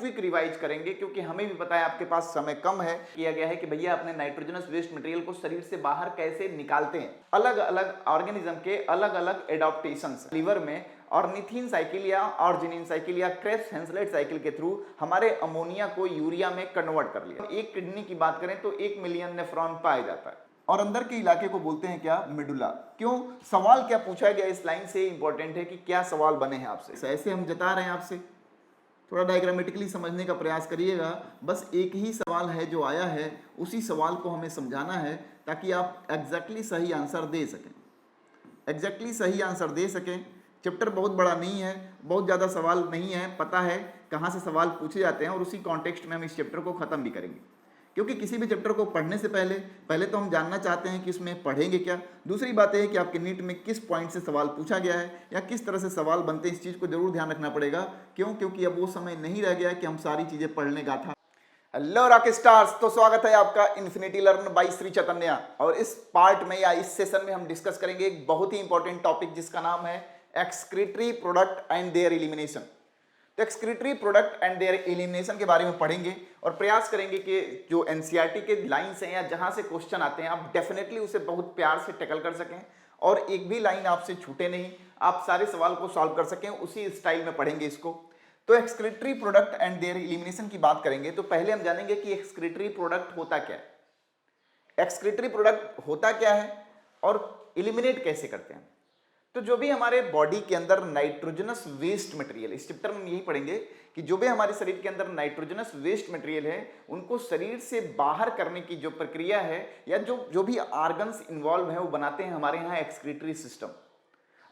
Quick revise करेंगे क्योंकि हमें भी पता है आपके पास समय कम है। किया गया है कि भैया अपने नाइट्रोजनस वेस्ट मटेरियल को शरीर से बाहर कैसे निकालते हैं। अलग अलग ऑर्गेनिज्म के अलग अलग एडाप्टेशंस लिवर में ऑर्निथिन साइकिल या ऑर्जिनिन साइकिल या क्रेब्स हैंसलेट साइकिल के थ्रू हमारे अमोनिया को यूरिया में कन्वर्ट कर लिया। एक किडनी की बात करें तो 1 मिलियन नेफ्रॉन पाया जाता है और अंदर के इलाके को बोलते हैं क्या, मेडुला। क्यों, सवाल क्या पूछा गया इस लाइन से इंपॉर्टेंट है कि क्या सवाल बने हैं आपसे। ऐसे हम जता रहे हैं आपसे, थोड़ा डायग्रामेटिकली समझने का प्रयास करिएगा। बस एक ही सवाल है जो आया है, उसी सवाल को हमें समझाना है ताकि आप एग्जैक्टली सही आंसर दे सकें, एग्जैक्टली सही आंसर दे सकें। चैप्टर बहुत बड़ा नहीं है, बहुत ज़्यादा सवाल नहीं है, पता है कहाँ से सवाल पूछे जाते हैं और उसी कॉन्टेक्स्ट में हम इस चैप्टर को ख़त्म भी करेंगे। क्योंकि किसी भी चैप्टर को पढ़ने से पहले तो हम जानना चाहते हैं कि इसमें पढ़ेंगे क्या। दूसरी बात है कि आपके नीट में किस पॉइंट से सवाल पूछा गया है या किस तरह से सवाल बनते हैं, इस चीज़ को जरूर ध्यान रखना पड़ेगा। क्यों, क्योंकि अब वो समय नहीं रह गया है कि हम सारी चीज़ें पढ़ने का था। हेलो रॉक स्टार्स, तो स्वागत है आपका infinity learn by Shri Chaitanya. और इस पार्ट में या इस सेशन में हम डिस्कस करेंगे एक बहुत ही इंपॉर्टेंट टॉपिक जिसका नाम है excretory product and their elimination. तो excretory product and their elimination के बारे में पढ़ेंगे और प्रयास करेंगे कि जो एनसीईआरटी के लाइन्स हैं या जहां से क्वेश्चन आते हैं आप डेफिनेटली उसे बहुत प्यार से टैकल कर सकें और एक भी लाइन आपसे छूटे नहीं, आप सारे सवाल को सॉल्व कर सकें, उसी स्टाइल में पढ़ेंगे इसको। तो excretory product and their elimination की बात करेंगे तो पहले हम जानेंगे कि एक्सक्रीटरी प्रोडक्ट होता क्या है, एक्सक्रीटरी प्रोडक्ट होता क्या है और एलिमिनेट कैसे करते हैं। तो जो भी हमारे बॉडी के अंदर नाइट्रोजनस वेस्ट मटेरियल, इस चैप्टर में यही पढ़ेंगे कि जो भी हमारे शरीर के अंदर नाइट्रोजनस वेस्ट मटेरियल है उनको शरीर से बाहर करने की जो प्रक्रिया है या जो भी ऑर्गन्स इन्वॉल्व है वो बनाते हैं हमारे यहाँ एक्सक्रीटरी सिस्टम।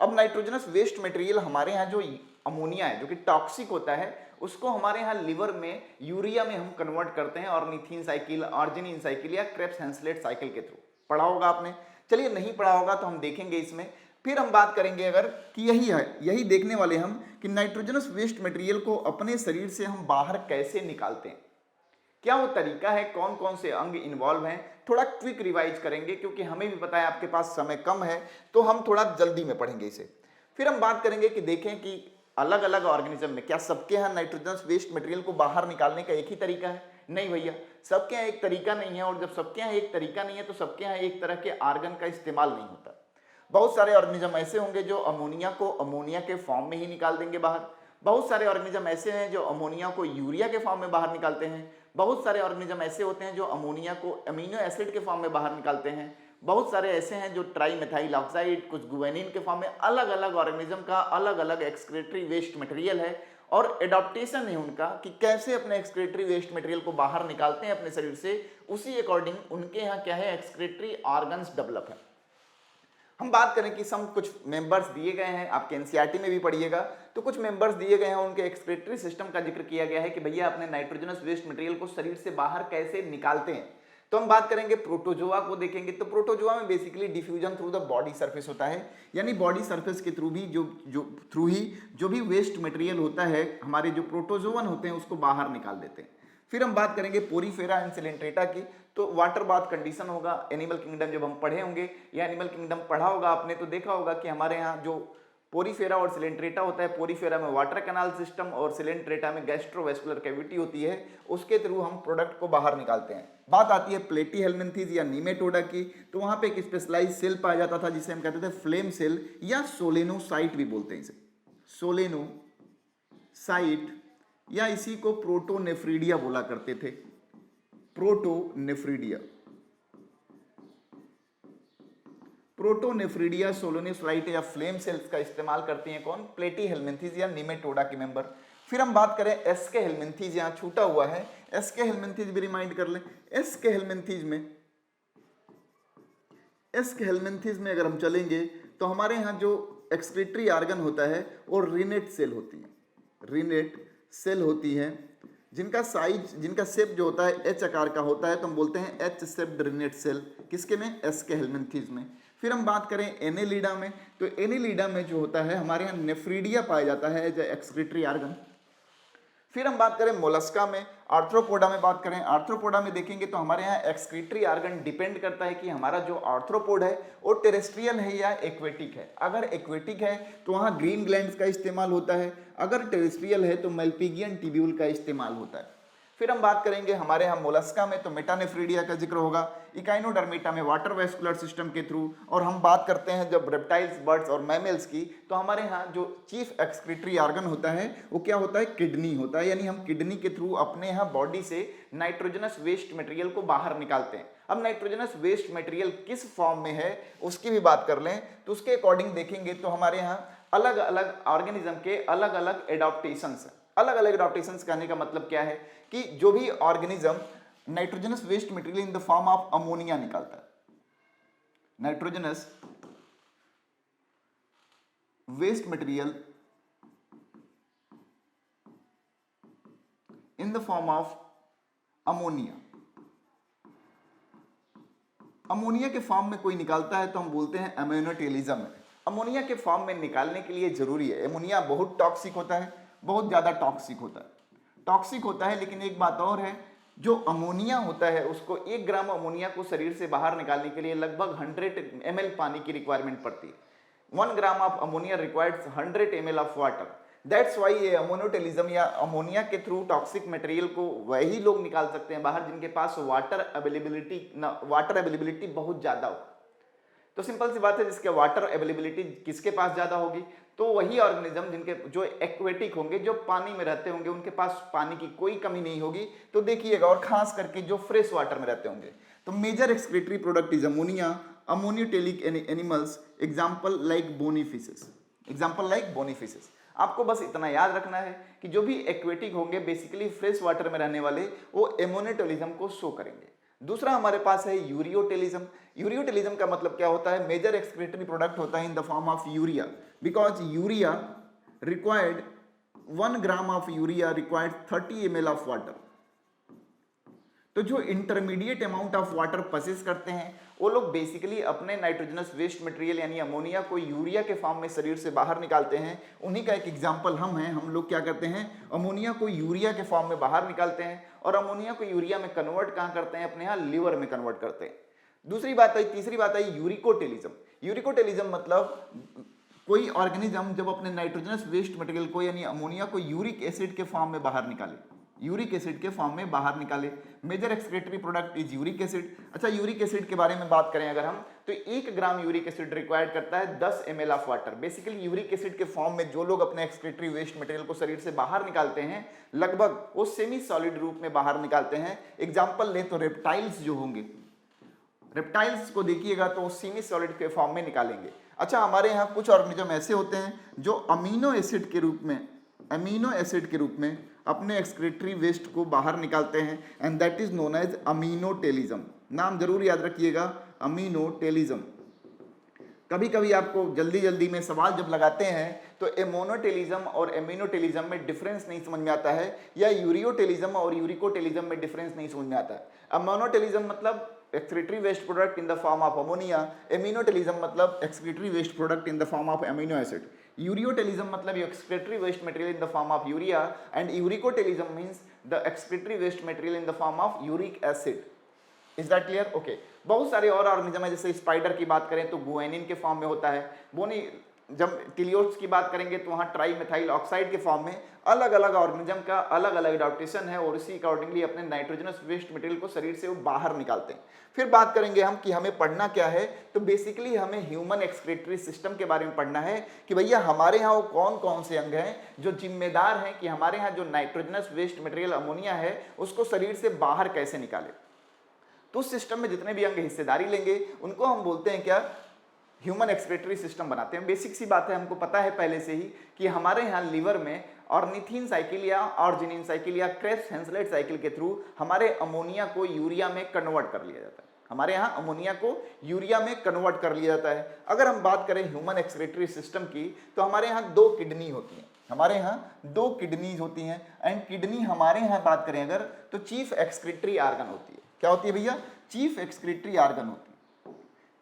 अब नाइट्रोजनस वेस्ट मटेरियल हमारे यहाँ जो अमोनिया है जो कि टॉक्सिक होता है उसको हमारे यहाँ लिवर में यूरिया में हम कन्वर्ट करते हैं ऑर्निथिन साइकिल, आर्जिनिन साइकिल या क्रेब्स हैंसलेट साइकिल के थ्रू। पढ़ा होगा आपने, चलिए नहीं पढ़ा होगा तो हम देखेंगे इसमें। फिर हम बात करेंगे अगर कि यही देखने वाले हम कि नाइट्रोजनस वेस्ट मटेरियल को अपने शरीर से हम बाहर कैसे निकालते हैं, क्या वो तरीका है, कौन कौन से अंग इन्वॉल्व हैं। थोड़ा क्विक रिवाइज करेंगे क्योंकि हमें भी पता है आपके पास समय कम है तो हम थोड़ा जल्दी में पढ़ेंगे इसे। फिर हम बात करेंगे कि देखें कि अलग अलग ऑर्गेनिज्म में क्या सबके यहाँ नाइट्रोजनस वेस्ट मटेरियल को बाहर निकालने का एक ही तरीका है। नहीं भैया, सबके यहाँ एक तरीका नहीं है और जब सबके यहाँ एक तरीका नहीं है तो सबके यहाँ एक तरह के आर्गन का इस्तेमाल नहीं होता। बहुत सारे ऑर्गेनिज्म ऐसे होंगे जो अमोनिया को अमोनिया के फॉर्म में ही निकाल देंगे बाहर, बहुत सारे ऑर्गेनिज्म ऐसे हैं जो अमोनिया को यूरिया के फॉर्म में बाहर निकालते हैं, बहुत सारे ऑर्गेनिज्म ऐसे होते हैं जो अमोनिया को अमीनो एसिड के फॉर्म में बाहर निकालते हैं, बहुत सारे ऐसे हैं जो ट्राई मेथाइल ऑक्साइड, कुछ गुआनिन के फॉर्म में। अलग अलग ऑर्गेनिज्म का अलग अलग एक्सक्रीटरी वेस्ट मटेरियल है और एडाप्टेशन है उनका कि कैसे अपने एक्सक्रीटरी वेस्ट मटेरियल को बाहर निकालते हैं अपने शरीर से, उसी अकॉर्डिंग उनके यहाँ क्या है एक्सक्रीटरी ऑर्गन्स डेवलप है। हम बात करें कि सम कुछ मेंबर्स दिए गए हैं, आपके एनसीईआरटी में भी पढ़िएगा तो कुछ मेंबर्स दिए गए हैं, उनके एक्सक्रीटरी सिस्टम का जिक्र किया गया है कि भैया अपने नाइट्रोजनस वेस्ट मटेरियल को शरीर से बाहर कैसे निकालते हैं। तो हम बात करेंगे प्रोटोजोआ को देखेंगे। तो प्रोटोजोआ में basically diffusion through the body surface होता है, यानी बॉडी सरफेस के थ्रू भी जो भी वेस्ट मटेरियल होता है हमारे जो प्रोटोजोवन होते हैं उसको बाहर निकाल देते हैं। फिर हम बात करेंगे पोरीफेरा एंड सिलेंट्रेटा की। तो वाटर बाथ कंडीशन होगा एनिमल किंगडम, जब हम पढ़े होंगे या एनिमल किंगडम पढ़ा होगा आपने तो देखा होगा कि हमारे यहाँ जो पोरीफेरा और सिलेंट्रेटा होता है, पोरीफेरा में वाटर कैनाल सिस्टम और सिलेंट्रेटा में गैस्ट्रोवेस्कुलर कैविटी होती है, उसके थ्रू हम प्रोडक्ट को बाहर निकालते हैं। बात आती है प्लेटीहेल्मिन्थेस या नीमेटोडा की। तो वहाँ पे एक स्पेशलाइज सेल पाया जाता था जिसे हम कहते थे फ्लेम सेल या सोलेनोसाइट भी बोलते हैं इसे, सोलेनोसाइट या इसी को प्रोटोनेफ्रीडिया बोला करते थे, प्रोटोनेफ्रीडिया, प्रोटोनेफ्रीडिया, सोलोनोसाइट या फ्लेम सेल्स का इस्तेमाल करती हैं कौन, प्लेटीहेल्मिन्थेस या नीमेटोडा के मेंबर। फिर हम बात करें एस्के हेल्मिन्थेस, यहाँ छूटा हुआ है एस्के हेल्मिन्थेस भी रिमाइंड कर लें। एस्के हेल्मिन्थेस में अगर हम चलेंगे तो हमारे यहाँ जो एक्सक्रीटरी ऑर्गन होता है वो रिनेट सेल होती है, रिनेट सेल होती है जिनका साइज, जिनका शेप जो होता है एच आकार का होता है, तो हम बोलते हैं एच शेप्ड रिनेट सेल। किसके में, एस्के हेल्मिन्थेस में। फिर हम बात करें एनेलिडा में, तो एनेलिडा में जो होता है हमारे यहाँ नेफ्रीडिया पाया जाता है एज एक्सक्रीटरी ऑर्गन। फिर हम बात करें मोलस्का में, आर्थ्रोपोडा में बात करें, आर्थ्रोपोडा में देखेंगे तो हमारे यहाँ एक्सक्रीटरी ऑर्गन डिपेंड करता है कि हमारा जो आर्थ्रोपोड है वो टेरेस्ट्रियल है या एक्वेटिक है। अगर एक्वेटिक है तो वहाँ ग्रीन ग्लैंड्स का इस्तेमाल होता है, अगर टेरेस्ट्रियल है तो मेल्पिगियन ट्यूब्यूल का इस्तेमाल होता है। फिर हम बात करेंगे हमारे यहाँ मोलस्का में तो मेटानेफ्रीडिया का जिक्र होगा, इकाइनोडर्मिटा में वाटर वेस्कुलर सिस्टम के थ्रू, और हम बात करते हैं जब रेप्टाइल्स, बर्ड्स और मैमल्स की तो हमारे यहाँ जो चीफ एक्सक्रीटरी ऑर्गन होता है वो क्या होता है, किडनी होता है। यानी हम किडनी के थ्रू अपने यहाँ बॉडी से नाइट्रोजनस वेस्ट मटेरियल को बाहर निकालते हैं। अब नाइट्रोजनस वेस्ट मटेरियल किस फॉर्म में है उसकी भी बात कर लें तो उसके अकॉर्डिंग देखेंगे तो हमारे यहाँ अलग अलग ऑर्गेनिज्म के अलग अलग एडॉप्टेशंस हैं। अलग अलग एडॉप्टेशंस कहने का मतलब क्या है कि जो भी organism nitrogenous waste material in the form of ammonia निकालता है, nitrogenous waste material in the form of ammonia, ammonia के फॉर्म में कोई निकालता है तो हम बोलते हैं अमोनोटेलिज्म है। अमोनिया के फॉर्म में निकालने के लिए जरूरी है, अमोनिया बहुत टॉक्सिक होता है, बहुत ज्यादा टॉक्सिक होता है, टॉक्सिक होता है। लेकिन एक बात और है, जो अमोनिया होता है उसको 1 ग्राम अमोनिया को शरीर से बाहर निकालने के लिए लगभग 100 ml पानी की रिक्वायरमेंट पड़ती है। 1 gram of ammonia requires 100 ml of water. That's why ये अमोनोटेलिज्म या अमोनिया के थ्रू टॉक्सिक मटेरियल को वही लोग निकाल सकते हैं बाहर जिनके पास वाटर अवेलेबिलिटी बहुत ज्यादा हो। तो सिंपल सी बात है, जिसके वाटर अवेलेबिलिटी किसके पास ज्यादा होगी तो वही ऑर्गेनिज्म जिनके जो एक्वेटिक होंगे, जो पानी में रहते होंगे, उनके पास पानी की कोई कमी नहीं होगी। तो देखिएगा, और खास करके जो फ्रेश वाटर में रहते होंगे। तो major excretory product is ammonia, ammonotelic animals, example like bony fishes, example like bony fishes. आपको बस इतना याद रखना है कि जो भी एक्वेटिक होंगे बेसिकली फ्रेश वाटर में रहने वाले वो एमोनोटेलिज्म को शो करेंगे। दूसरा हमारे पास है यूरियोटेलिज्म। यूरियोटेलिज्म का मतलब क्या होता है, मेजर एक्सक्रीटरी प्रोडक्ट होता है इन the form of urea, because urea required 1 gram of urea required 30 ml of water. तो जो intermediate amount of water possess करते हैं वो लोग बेसिकली अपने नाइट्रोजनस वेस्ट मटेरियल यानी अमोनिया को यूरिया के फॉर्म में शरीर से बाहर निकालते हैं। उन्हीं का एक एग्जांपल हम हैं। हम लोग क्या करते हैं, अमोनिया को यूरिया के फॉर्म में बाहर निकालते हैं और अमोनिया को यूरिया में कन्वर्ट कहाँ करते हैं, अपने यहाँ लीवर में कन्वर्ट करते हैं। दूसरी बात आई, तीसरी बात आई यूरिकोटेलिज्म। यूरिकोटेलिज्म मतलब कोई ऑर्गेनिज्म जब अपने नाइट्रोजनस वेस्ट मटेरियल को यानी अमोनिया को यूरिक एसिड के फॉर्म में बाहर निकाले, यूरिक एसिड के फॉर्म में बाहर निकाले। Major excretory product is uric acid. अच्छा, यूरिक एसिड के बारे में बात करें अगर हम तो 1 ग्राम यूरिक एसिड रिक्वायर्ड करता है 10 ml of water. Basically uric acid के फॉर्म में जो लोग अपने एक्सक्रीटरी वेस्ट मटेरियल को शरीर से बाहर निकालते हैं लगभग वो सेमी सॉलिड रूप में बाहर निकालते हैं। एग्जाम्पल ले तो रेप्टाइल्स जो होंगे, रेप्टाइल्स को देखिएगा तो सेमी सॉलिड के फॉर्म में निकालेंगे। अच्छा, हमारे यहाँ कुछ ऑर्गेनिज्म ऐसे होते हैं जो अमीनो एसिड के रूप में अपने एक्सक्रीटरी वेस्ट को बाहर निकालते हैं and that is known as aminotelism. नाम जरूर याद रखिएगा, अमीनोटेलिज्म। कभी कभी आपको जल्दी में सवाल जब लगाते हैं तो एमोनोटेलिज्म और एमिनोटेलिज्म में डिफरेंस नहीं समझ में आता है, या यूरियोटेलिज्म और यूरिकोटेलिज्म में डिफरेंस नहीं समझ में आता है। अमोनोटेलिज्म मतलब excretory waste product in the form of ammonia, aminotelism मतलब excretory waste product in the form of amino acid, ureotelism मतलब excretory waste material in the form of urea, and uricotelism means the excretory waste material in the form of uric acid. Is that clear? Okay. बहुत सारे और organism है, जैसे spider की बात करें तो गुआनिन के फॉर्म में होता है, बोनी जब टिलियोट्स की बात करेंगे तो वहाँ ट्राईमेथाइल ऑक्साइड के फॉर्म में। अलग अलग ऑर्गेनिज्म का अलग अलग एडॉप्टेशन है और इसी अकॉर्डिंगली अपने नाइट्रोजनस वेस्ट मटेरियल को शरीर से वो बाहर निकालते हैं। फिर बात करेंगे हम कि हमें पढ़ना क्या है, तो बेसिकली हमें ह्यूमन एक्सक्रीटरी सिस्टम के बारे में पढ़ना है कि भैया हमारे यहाँ वो कौन कौन से अंग हैं जो जिम्मेदार हैं कि हमारे यहाँ जो नाइट्रोजनस वेस्ट मटेरियल अमोनिया है उसको शरीर से बाहर कैसे निकाले। तो उस सिस्टम में जितने भी अंग हिस्सेदारी लेंगे उनको हम बोलते हैं क्या, ह्यूमन एक्सक्रीटरी सिस्टम बनाते हैं। बेसिक सी बात है, हमको पता है पहले से ही कि हमारे यहाँ लीवर में ऑर्निथिन साइकिल या ऑर्जिनिन साइकिल या क्रेब्स हेंसलेट साइकिल के थ्रू हमारे अमोनिया को यूरिया में कन्वर्ट कर लिया जाता है। हमारे यहाँ अमोनिया को यूरिया में कन्वर्ट कर लिया जाता है। अगर हम बात करें ह्यूमन एक्सक्रीटरी सिस्टम की तो हमारे यहाँ 2 किडनी होती हैं, हमारे यहाँ 2 किडनीज होती हैं। एंड किडनी हमारे यहाँ बात करें अगर तो चीफ एक्सक्रीटरी ऑर्गन होती है। क्या होती है भैया? चीफ एक्सक्रीटरी ऑर्गन होती है,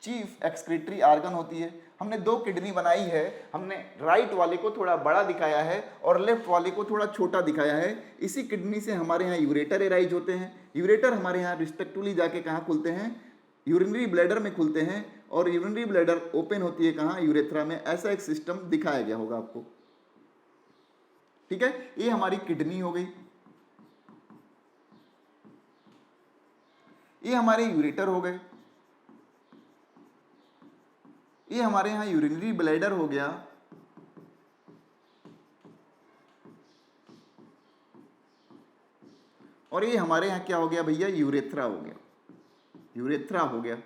चीफ एक्सक्रीटरी ऑर्गन होती है। हमने दो किडनी बनाई है, हमने राइट वाले को थोड़ा बड़ा दिखाया है और लेफ्ट वाले को थोड़ा छोटा दिखाया है। इसी किडनी से हमारे यहाँ यूरेटर एराइज होते हैं। यूरेटर हमारे यहाँ रिस्पेक्टिवली जाके कहाँ खुलते हैं, यूरिनरी ब्लैडर में खुलते हैं, और यूरिनरी ब्लैडर ओपन होती है कहाँ, यूरेथ्रा में। ऐसा एक सिस्टम दिखाया गया होगा आपको, ठीक है। ये हमारी किडनी हो गई, ये हमारे यूरेटर हो गए, ये हमारे यहां यूरिनरी ब्लैडर हो गया, और ये हमारे यहाँ क्या हो गया भैया, यूरेथ्रा हो गया, यूरेथ्रा हो गया।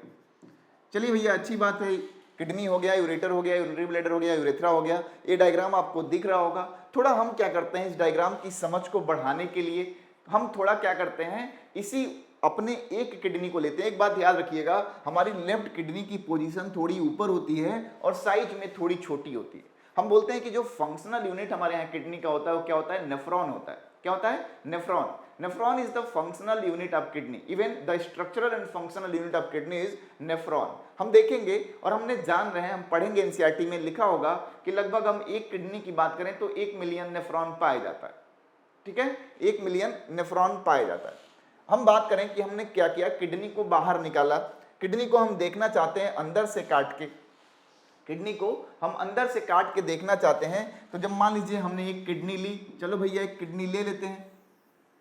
चलिए भैया अच्छी बात है, किडनी हो गया, यूरेटर हो गया, यूरिनरी ब्लैडर हो गया, यूरेथ्रा हो गया। ये डायग्राम आपको दिख रहा होगा। थोड़ा हम क्या करते हैं, इस डायग्राम की समझ को बढ़ाने के लिए हम थोड़ा क्या करते हैं, इसी अपने एक किडनी को लेते हैं। एक बात याद रखिएगा, हमारी लेफ्ट किडनी की पोजीशन थोड़ी ऊपर होती है और साइज में थोड़ी छोटी होती है। हम बोलते हैं कि जो फंक्शनल यूनिट हमारे यहाँ किडनी का होता है वो क्या होता है, नेफ्रॉन होता है। क्या होता है, nephron. Nephron is the functional unit of kidney, even the structural and functional unit of kidney is nephron. हम देखेंगे और हमने जान रहे हैं, हम पढ़ेंगे एनसीईआरटी में लिखा होगा कि लगभग हम एक किडनी की बात करें तो 1 मिलियन नेफ्रॉन पाया जाता है, ठीक है, 1 मिलियन नेफ्रॉन पाया जाता है। हम बात करें कि हमने क्या किया, किडनी को बाहर निकाला। किडनी को हम देखना चाहते हैं अंदर से काट के, किडनी को हम अंदर से काट के देखना चाहते हैं। तो जब मान लीजिए हमने एक किडनी ली, चलो भैया एक किडनी ले लेते हैं,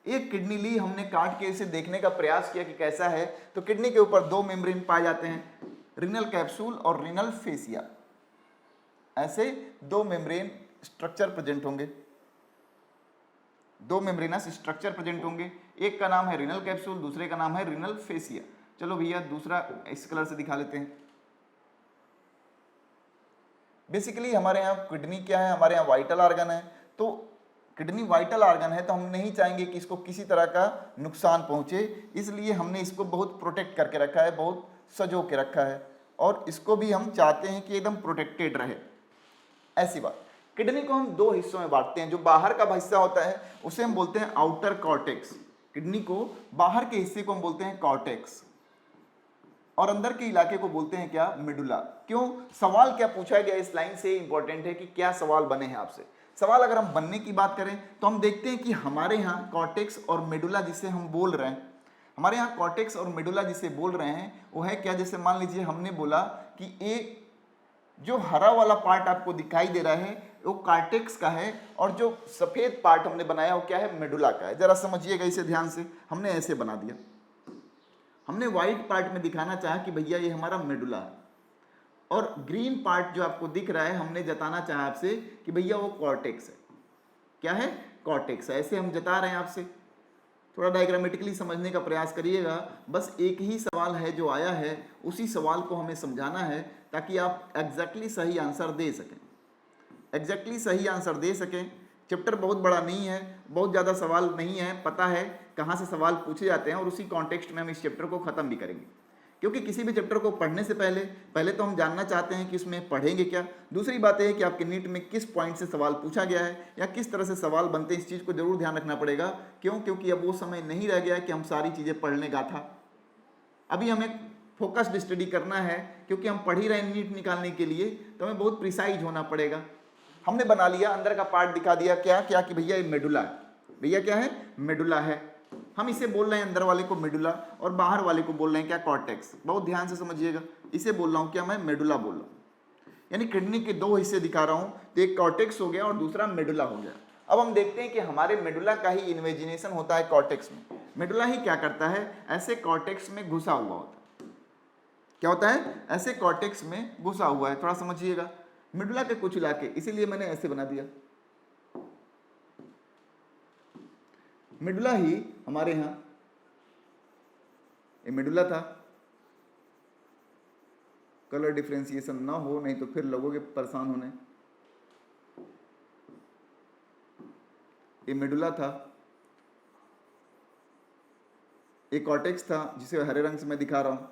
एक किडनी ली, हमने काट के इसे देखने का प्रयास किया कि कैसा है। तो किडनी के ऊपर दो मेम्ब्रेन पाए जाते हैं, रीनल कैप्सूल और रीनल फेसिया। ऐसे दो मेम्ब्रेन स्ट्रक्चर प्रेजेंट होंगे, दो मेम्ब्रेनस स्ट्रक्चर प्रेजेंट होंगे। एक का नाम है रीनल कैप्सूल, दूसरे का नाम है रीनल फेसिया। चलो भैया दूसरा इस कलर से दिखा लेते हैं। बेसिकली हमारे यहाँ किडनी क्या है, हमारे यहाँ वाइटल ऑर्गन है। तो किडनी वाइटल ऑर्गन है तो हम नहीं चाहेंगे कि इसको किसी तरह का नुकसान पहुंचे, इसलिए हमने इसको बहुत प्रोटेक्ट करके रखा है, बहुत सजो के रखा है, और इसको भी हम चाहते हैं कि एकदम प्रोटेक्टेड रहे। ऐसी बात। किडनी को हम दो हिस्सों में बांटते हैं। जो बाहर का हिस्सा होता है उसे हम बोलते हैं आउटर कॉर्टेक्स, किडनी को बाहर के हिस्से को हम बोलते हैं कॉर्टेक्स, और अंदर के इलाके को बोलते हैं क्या, मेडुला। क्यों, सवाल क्या पूछा गया इस लाइन से इंपॉर्टेंट है कि क्या सवाल बने हैं आपसे। सवाल अगर हम बनने की बात करें तो हम देखते हैं कि हमारे यहाँ कॉर्टेक्स और मेडुला जिसे हम बोल रहे हैं, हमारे यहाँ कॉर्टेक्स और मेडुला जिसे बोल रहे हैं वो है क्या, जैसे मान लीजिए हमने बोला कि एक जो हरा वाला पार्ट आपको दिखाई दे रहा है वो कॉर्टेक्स का है, और जो सफेद पार्ट हमने बनाया वो क्या है, मेडुला का है। जरा समझिएगा इसे ध्यान से, हमने ऐसे बना दिया। हमने व्हाइट पार्ट में दिखाना चाहा कि भैया ये हमारा मेडुला है, और ग्रीन पार्ट जो आपको दिख रहा है हमने जताना चाहा आपसे कि भैया वो कॉर्टेक्स है। क्या है, कॉर्टेक्स है। ऐसे हम जता रहे हैं आपसे। थोड़ा डायग्रामेटिकली समझने का प्रयास करिएगा। बस एक ही सवाल है जो आया है, उसी सवाल को हमें समझाना है ताकि आप एग्जैक्टली सही आंसर दे सकें, एग्जैक्टली सही आंसर दे सकें। चैप्टर बहुत बड़ा नहीं है, बहुत ज़्यादा सवाल नहीं है, पता है कहाँ से सवाल पूछे जाते हैं, और उसी कॉन्टेक्स्ट में हम इस चैप्टर को ख़त्म भी करेंगे। क्योंकि किसी भी चैप्टर को पढ़ने से पहले तो हम जानना चाहते हैं कि उसमें पढ़ेंगे क्या। दूसरी बात यह है कि आपके नीट में किस पॉइंट से सवाल पूछा गया है या किस तरह से सवाल बनते हैं, इस चीज़ को जरूर ध्यान रखना पड़ेगा। क्यों, क्योंकि अब वो समय नहीं रह गया कि हम सारी चीज़ें पढ़ने का था। अभी हमें फोकस्ड स्टडी करना है, क्योंकि हम पढ़ ही रहे हैं नीट निकालने के लिए, तो हमें बहुत प्रिसाइज होना पड़ेगा। हमने बना लिया, अंदर का पार्ट दिखा दिया, क्या क्या कि भैया ये मेडुला है। भैया क्या है, मेडुला है। हम इसे बोल रहे हैं अंदर वाले को मेडुला, और बाहर वाले को बोल रहे हैं क्या, कॉर्टेक्स। बहुत ध्यान से समझिएगा, इसे बोल रहा हूँ क्या, मैं मेडुला बोल रहा हूँ। यानी किडनी के दो हिस्से दिखा रहा हूँ, तो एक कॉर्टेक्स हो गया और दूसरा मेडुला हो गया। अब हम देखते हैं कि हमारे मेडुला का ही इन्वेजिनेशन होता है कॉर्टेक्स में। मेडुला ही क्या करता है, ऐसे कॉर्टेक्स में घुसा हुआ होता है। क्या होता है, ऐसे कॉर्टेक्स में घुसा हुआ है। थोड़ा समझिएगा, मेडुला के कुछ इलाके, इसीलिए मैंने ऐसे बना दिया। मेडुला ही हमारे यहाँ, ये मेडुला था। कलर डिफरेंशिएशन ना हो, नहीं तो फिर लगोगे परेशान होने। ये मेडुला था, ये कॉर्टेक्स था जिसे हरे रंग से मैं दिखा रहा हूं।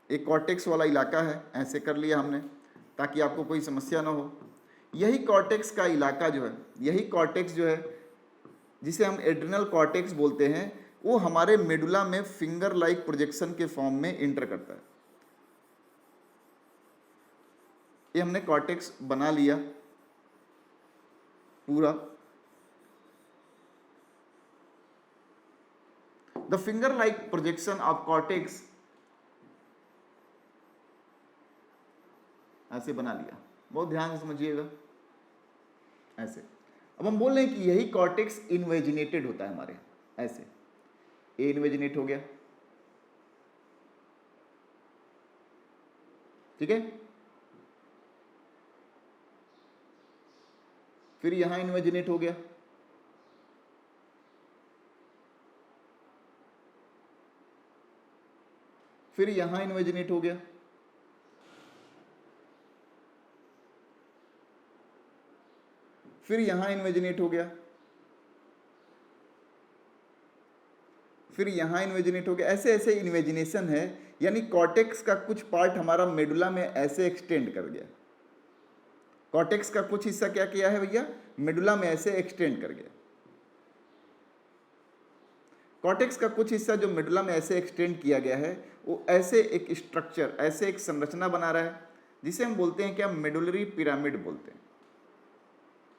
एक कॉर्टेक्स वाला इलाका है, ऐसे कर लिया हमने। ताकि आपको कोई समस्या ना हो। यही कॉर्टेक्स का इलाका जो है, यही कॉर्टेक्स जो है जिसे हम एड्रिनल कॉर्टेक्स बोलते हैं, वो हमारे मेडुला में फिंगर लाइक प्रोजेक्शन के फॉर्म में इंटर करता है। ये हमने कॉर्टेक्स बना लिया पूरा। The finger like projection of cortex ऐसे बना लिया, बहुत ध्यान से समझिएगा ऐसे। अब हम बोल रहे हैं कि यही कॉर्टेक्स इन्वेजिनेटेड होता है हमारे, ऐसे ए इन्वेजिनेट हो गया, ठीक है। फिर यहां इन्वेजिनेट हो गया, फिर यहां इन्वेजिनेट हो गया, फिर यहां इन्वेजिनेट हो गया, फिर यहां इन्वेजिनेट हो गया। ऐसे ऐसे इन्वेजिनेशन है, यानी कॉर्टेक्स का कुछ पार्ट हमारा मेडुला में ऐसे एक्सटेंड कर गया। कॉर्टेक्स का कुछ हिस्सा क्या किया है भैया, मेडुला में ऐसे एक्सटेंड कर गया। कॉर्टेक्स का कुछ हिस्सा जो मेडुला में ऐसे एक्सटेंड किया गया है, वो ऐसे एक स्ट्रक्चर, ऐसे एक संरचना बना रहा है, जिसे हम बोलते हैं क्या, मेडुलरी पिरामिड बोलते हैं।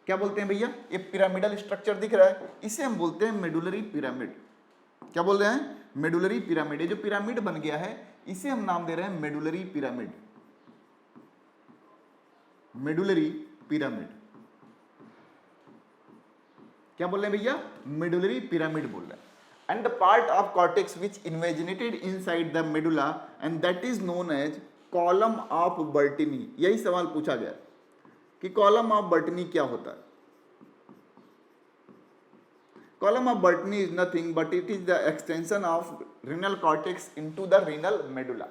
क्या बोलते हैं भैया, ये पिरामिडल स्ट्रक्चर दिख रहा है, इसे हम बोलते हैं मेडुलरी पिरामिड। क्या बोल रहे हैं, मेडुलरी पिरामिड। ये जो पिरामिड बन गया है, इसे हम नाम दे रहे हैं मेडुलरी पिरामिड। मेडुलरी पिरामिड, क्या बोल रहे हैं भैया, मेडुलरी पिरामिड बोल रहे हैं। And the part of cortex which invaginated inside the medulla and that is known as column of Bertini. यही सवाल पूछा गया कि कॉलम ऑफ बर्टिनी क्या होता है। Column of Bertini is nothing but it is the extension of renal cortex into the renal medulla.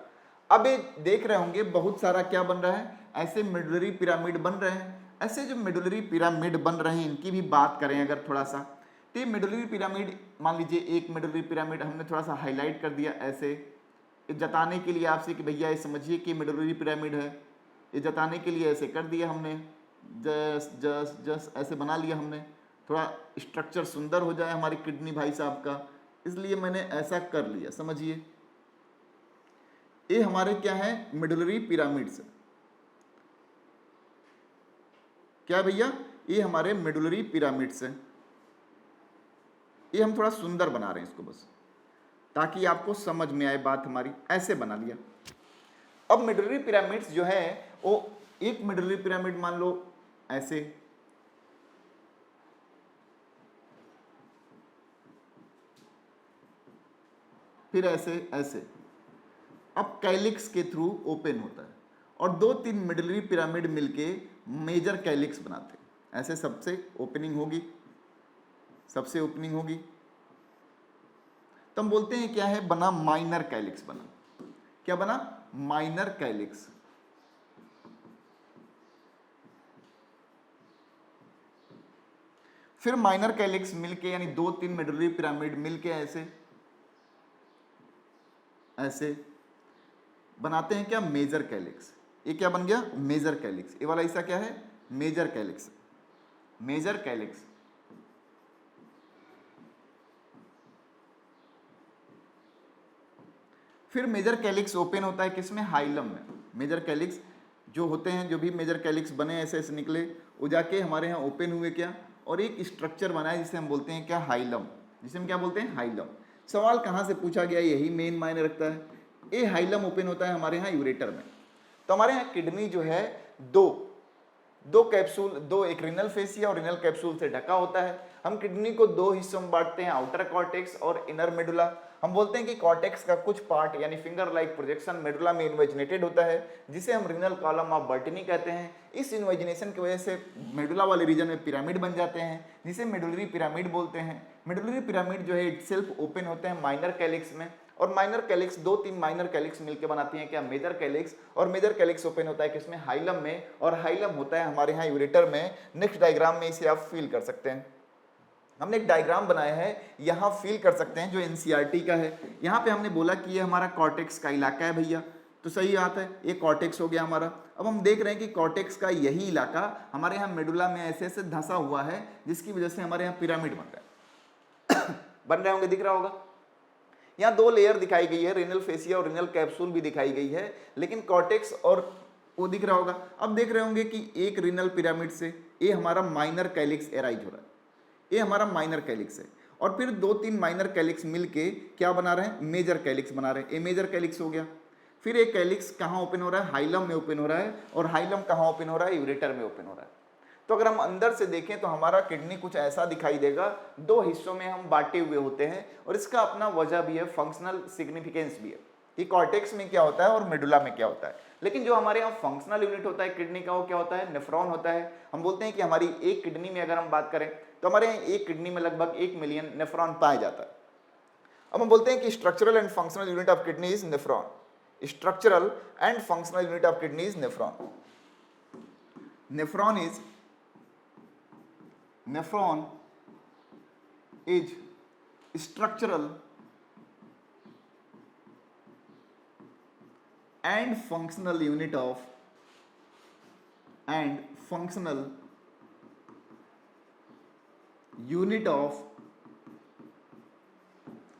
अब ये देख रहे होंगे बहुत सारा क्या बन रहा है, ऐसे मेडुलरी पिरामिड बन रहे हैं। ऐसे जो मेडुलरी पिरामिड बन रहे हैं, इनकी भी बात करें अगर थोड़ा सा, तो मेडुलरी पिरामिड, मान लीजिए एक मेडुलरी पिरामिड हमने थोड़ा सा हाईलाइट कर दिया ऐसे, जताने के लिए आपसे कि भैया ये समझिए कि मेडुलरी पिरामिड है, ये जताने के लिए ऐसे कर दिया हमने, जस्ट ऐसे बना लिया हमने, थोड़ा स्ट्रक्चर सुंदर हो जाए हमारी किडनी भाई साहब का, इसलिए मैंने ऐसा कर लिया। समझिए ये हमारे क्या है, मेडुलरी पिरामिड्स। क्या भैया, ये हमारे मेडुलरी पिरामिड्स हैं। ये हम थोड़ा सुंदर बना रहे हैं इसको बस, ताकि आपको समझ में आए बात हमारी। ऐसे बना लिया। अब मेडुलरी पिरामिड्स जो है, वो एक मेडुलरी पिरामिड मान लो ऐसे, फिर ऐसे ऐसे। अब कैलिक्स के थ्रू ओपन होता है और दो तीन मेडुलरी पिरामिड मिलके मेजर कैलिक्स बनाते हैं। ऐसे सबसे ओपनिंग होगी, सबसे ओपनिंग होगी, तो हम बोलते हैं क्या है, बना माइनर कैलिक्स बना। क्या बना, माइनर कैलिक्स। फिर माइनर कैलिक्स मिलके, यानी दो तीन मेडुलरी पिरामिड मिलके ऐसे ऐसे बनाते हैं क्या, मेजर कैलिक्स। ये क्या बन गया, मेजर कैलिक्स। ये वाला हिस्सा क्या है, मेजर कैलिक्स। Major calyx. फिर मेजर कैलिक्स ओपन होता है किसमें, हाइलम में। मेजर कैलिक्स जो होते हैं, जो भी मेजर कैलिक्स बने ऐसे ऐसे निकले, वो जाके हमारे यहाँ ओपन हुए क्या, और एक स्ट्रक्चर बना है जिसे हम बोलते हैं क्या, हाइलम। जिसे हम क्या बोलते हैं, हाइलम। सवाल कहाँ से पूछा गया, यही मेन मायने रखता है। ये हाइलम ओपन होता है हमारे यहाँ यूरेटर में। तो हमारे यहाँ किडनी जो है दो कैप्सूल, दो, एक रीनल फेसिया और रीनल कैप्सूल से ढका होता है। हम किडनी को दो हिस्सों में बांटते हैं, आउटर कॉर्टेक्स और इनर मेडुला। हम बोलते हैं कि कॉर्टेक्स का कुछ पार्ट यानी फिंगर लाइक प्रोजेक्शन मेडुला में इन्वेजिनेटेड होता है, जिसे हम रीनल कॉलम ऑफ बर्टिनी कहते हैं। इस इन्वेजिनेशन की वजह से मेडुला वाले रीजन में पिरामिड बन जाते हैं, जिसे मेडुलरी पिरामिड बोलते हैं। मेडुलरी पिरामिड जो है इटसेल्फ ओपन होते हैं माइनर कैलिक्स में, और माइनर कैलिक्स, दो तीन माइनर कैलिक्स मिलकर बनाती हैं क्या, मेजर कैलिक्स। और मेजर कैलिक्स ओपन होता है किसमें, हाइलम में, और हाइलम होता है हमारे यहाँ यूरेटर में। नेक्स्ट डायग्राम में इसे आप फील कर सकते हैं। हमने एक डायग्राम बनाया है, यहाँ फील कर सकते हैं, जो एनसीईआरटी का है। यहाँ पे हमने बोला कि ये हमारा कॉर्टेक्स का इलाका है भैया, तो सही बात है, ये कॉर्टेक्स हो गया हमारा। अब हम देख रहे हैं कि कॉर्टेक्स का यही इलाका हमारे यहाँ मेडुला में ऐसे ऐसे धंसा हुआ है, जिसकी वजह से हमारे यहाँ पिरामिड बन रहा है बन रहे होंगे, दिख रहा होगा। यहाँ दो लेयर दिखाई गई है, रेनल फेसिया और रेनल कैप्सूल भी दिखाई गई है, लेकिन कॉर्टेक्स और वो दिख रहा होगा। अब देख रहे होंगे कि एक रेनल पिरामिड से ये हमारा माइनर कैलिक्स एराइज हो रहा है, ये हमारा माइनर कैलिक्स है, और फिर 2-3 माइनर कैलिक्स मिलके क्या बना रहे हैं, मेजर कैलिक्स बना रहे हैं। ये मेजर कैलिक्स हो गया। फिर एक कैलिक्स कहाँ ओपन हो रहा है, हाइलम में ओपन हो रहा है, और हाइलम कहाँ ओपन हो रहा है, यूरेटर में ओपन हो रहा है। तो अगर हम अंदर से देखें तो हमारा किडनी कुछ ऐसा दिखाई देगा, दो हिस्सों में हम बांटे हुए होते हैं, और इसका अपना वजह भी है, फंक्शनल सिग्निफिकेंस भी है कि कॉर्टेक्स में क्या होता है और मेडुला में क्या होता है। लेकिन जो हमारे यहाँ फंक्शनल यूनिट होता है किडनी का, वो क्या होता है, नेफ्रॉन होता है। हम बोलते हैं कि हमारी एक किडनी में अगर हम बात करें तो हमारे यहाँ एक किडनी में लगभग 1 मिलियन नेफ्रॉन पाया जाता है। अब हम बोलते हैं कि structural and functional unit of kidney is nephron. Structural and functional unit of kidney is nephron. Nephron is structural and functional unit of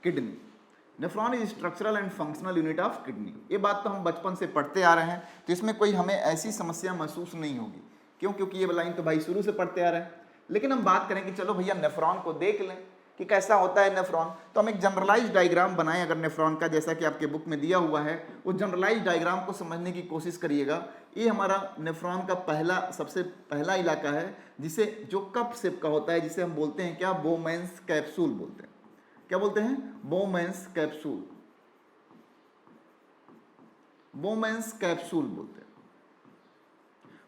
kidney. Nephron is structural and functional unit of kidney. ये बात तो हम बचपन से पढ़ते आ रहे हैं, तो इसमें कोई हमें ऐसी समस्या महसूस नहीं होगी। क्यों? क्योंकि ये लाइन तो भाई शुरू से पढ़ते आ रहे हैं। लेकिन हम बात करें कि चलो भैया नेफ्रॉन को देख लें कि कैसा होता है नेफ्रॉन, तो हम एक जनरलाइज डायग्राम बनाएं अगर नेफ्रॉन का, जैसा कि आपके बुक में दिया हुआ है, वो जनरलाइज डायग्राम को समझने की कोशिश करिएगा। ये हमारा नेफ्रॉन का सबसे पहला इलाका है, जिसे जो कप शेप का होता है, जिसे हम बोलते हैं क्या, बोमेंस कैप्सूल बोलते हैं। क्या बोलते हैं? बोमेंस कैप्सूल। बोमेंस कैप्सूल बोलते हैं।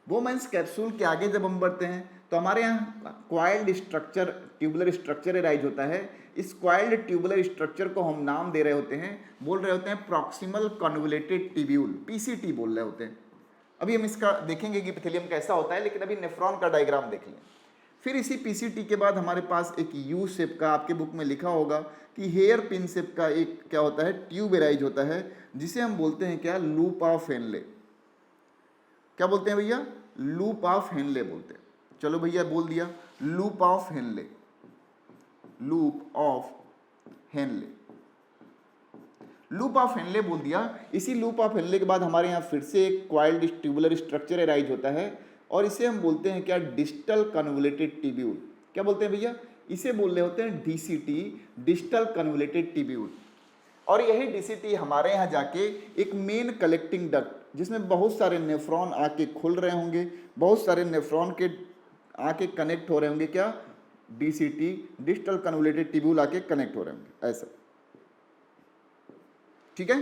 बोमेंस कैप्सूल के आगे जब हम बढ़ते हैं तो हमारे यहाँ coiled structure, tubular structure arise होता है। इस क्वाइल्ड ट्यूबुलर स्ट्रक्चर को हम नाम दे रहे होते हैं, बोल रहे होते हैं प्रॉक्सिमल कन्वोल्यूटेड ट्यूब्यूल, पीसीटी बोल रहे होते हैं। अभी हम इसका देखेंगे कि एपिथेलियम कैसा होता है, लेकिन अभी नेफ्रॉन का डायग्राम देख लें। फिर इसी पीसीटी के बाद हमारे पास एक यू शेप का, आपके बुक में लिखा होगा कि हेयर पिन शेप का एक क्या होता है, ट्यूब एराइज होता है, जिसे हम बोलते हैं क्या, लूप ऑफ हेनले। क्या बोलते हैं भैया? लूप ऑफ हेनले बोलते हैं। चलो भैया बोल दिया, loop of Henley, loop of Henley, loop of Henley बोल दिया। इसी लूप ऑफ हेनले के बाद हमारे यहाँ फिर से एक क्वाइल्ड ट्यूबुलर स्ट्रक्चर एराइज होता है, और इसे हम बोलते हैं क्या, डिस्टल कन्वोल्यूटेड ट्यूब्यूल। क्या बोलते हैं भैया? इसे बोल रहे होते हैं डीसीटी, डिस्टल कन्वोल्यूटेड ट्यूब्यूल। और यही डीसीटी हमारे यहाँ जाके एक मेन कलेक्टिंग डक्ट, जिसमें बहुत सारे नेफ्रॉन आके खुल रहे होंगे, बहुत सारे नेफ्रॉन के आके कनेक्ट हो रहे होंगे, क्या, डीसीटी, डिस्टल कन्वोल्यूटेड ट्यूब्यूल आके कनेक्ट हो रहे होंगे, ऐसा। ठीक है,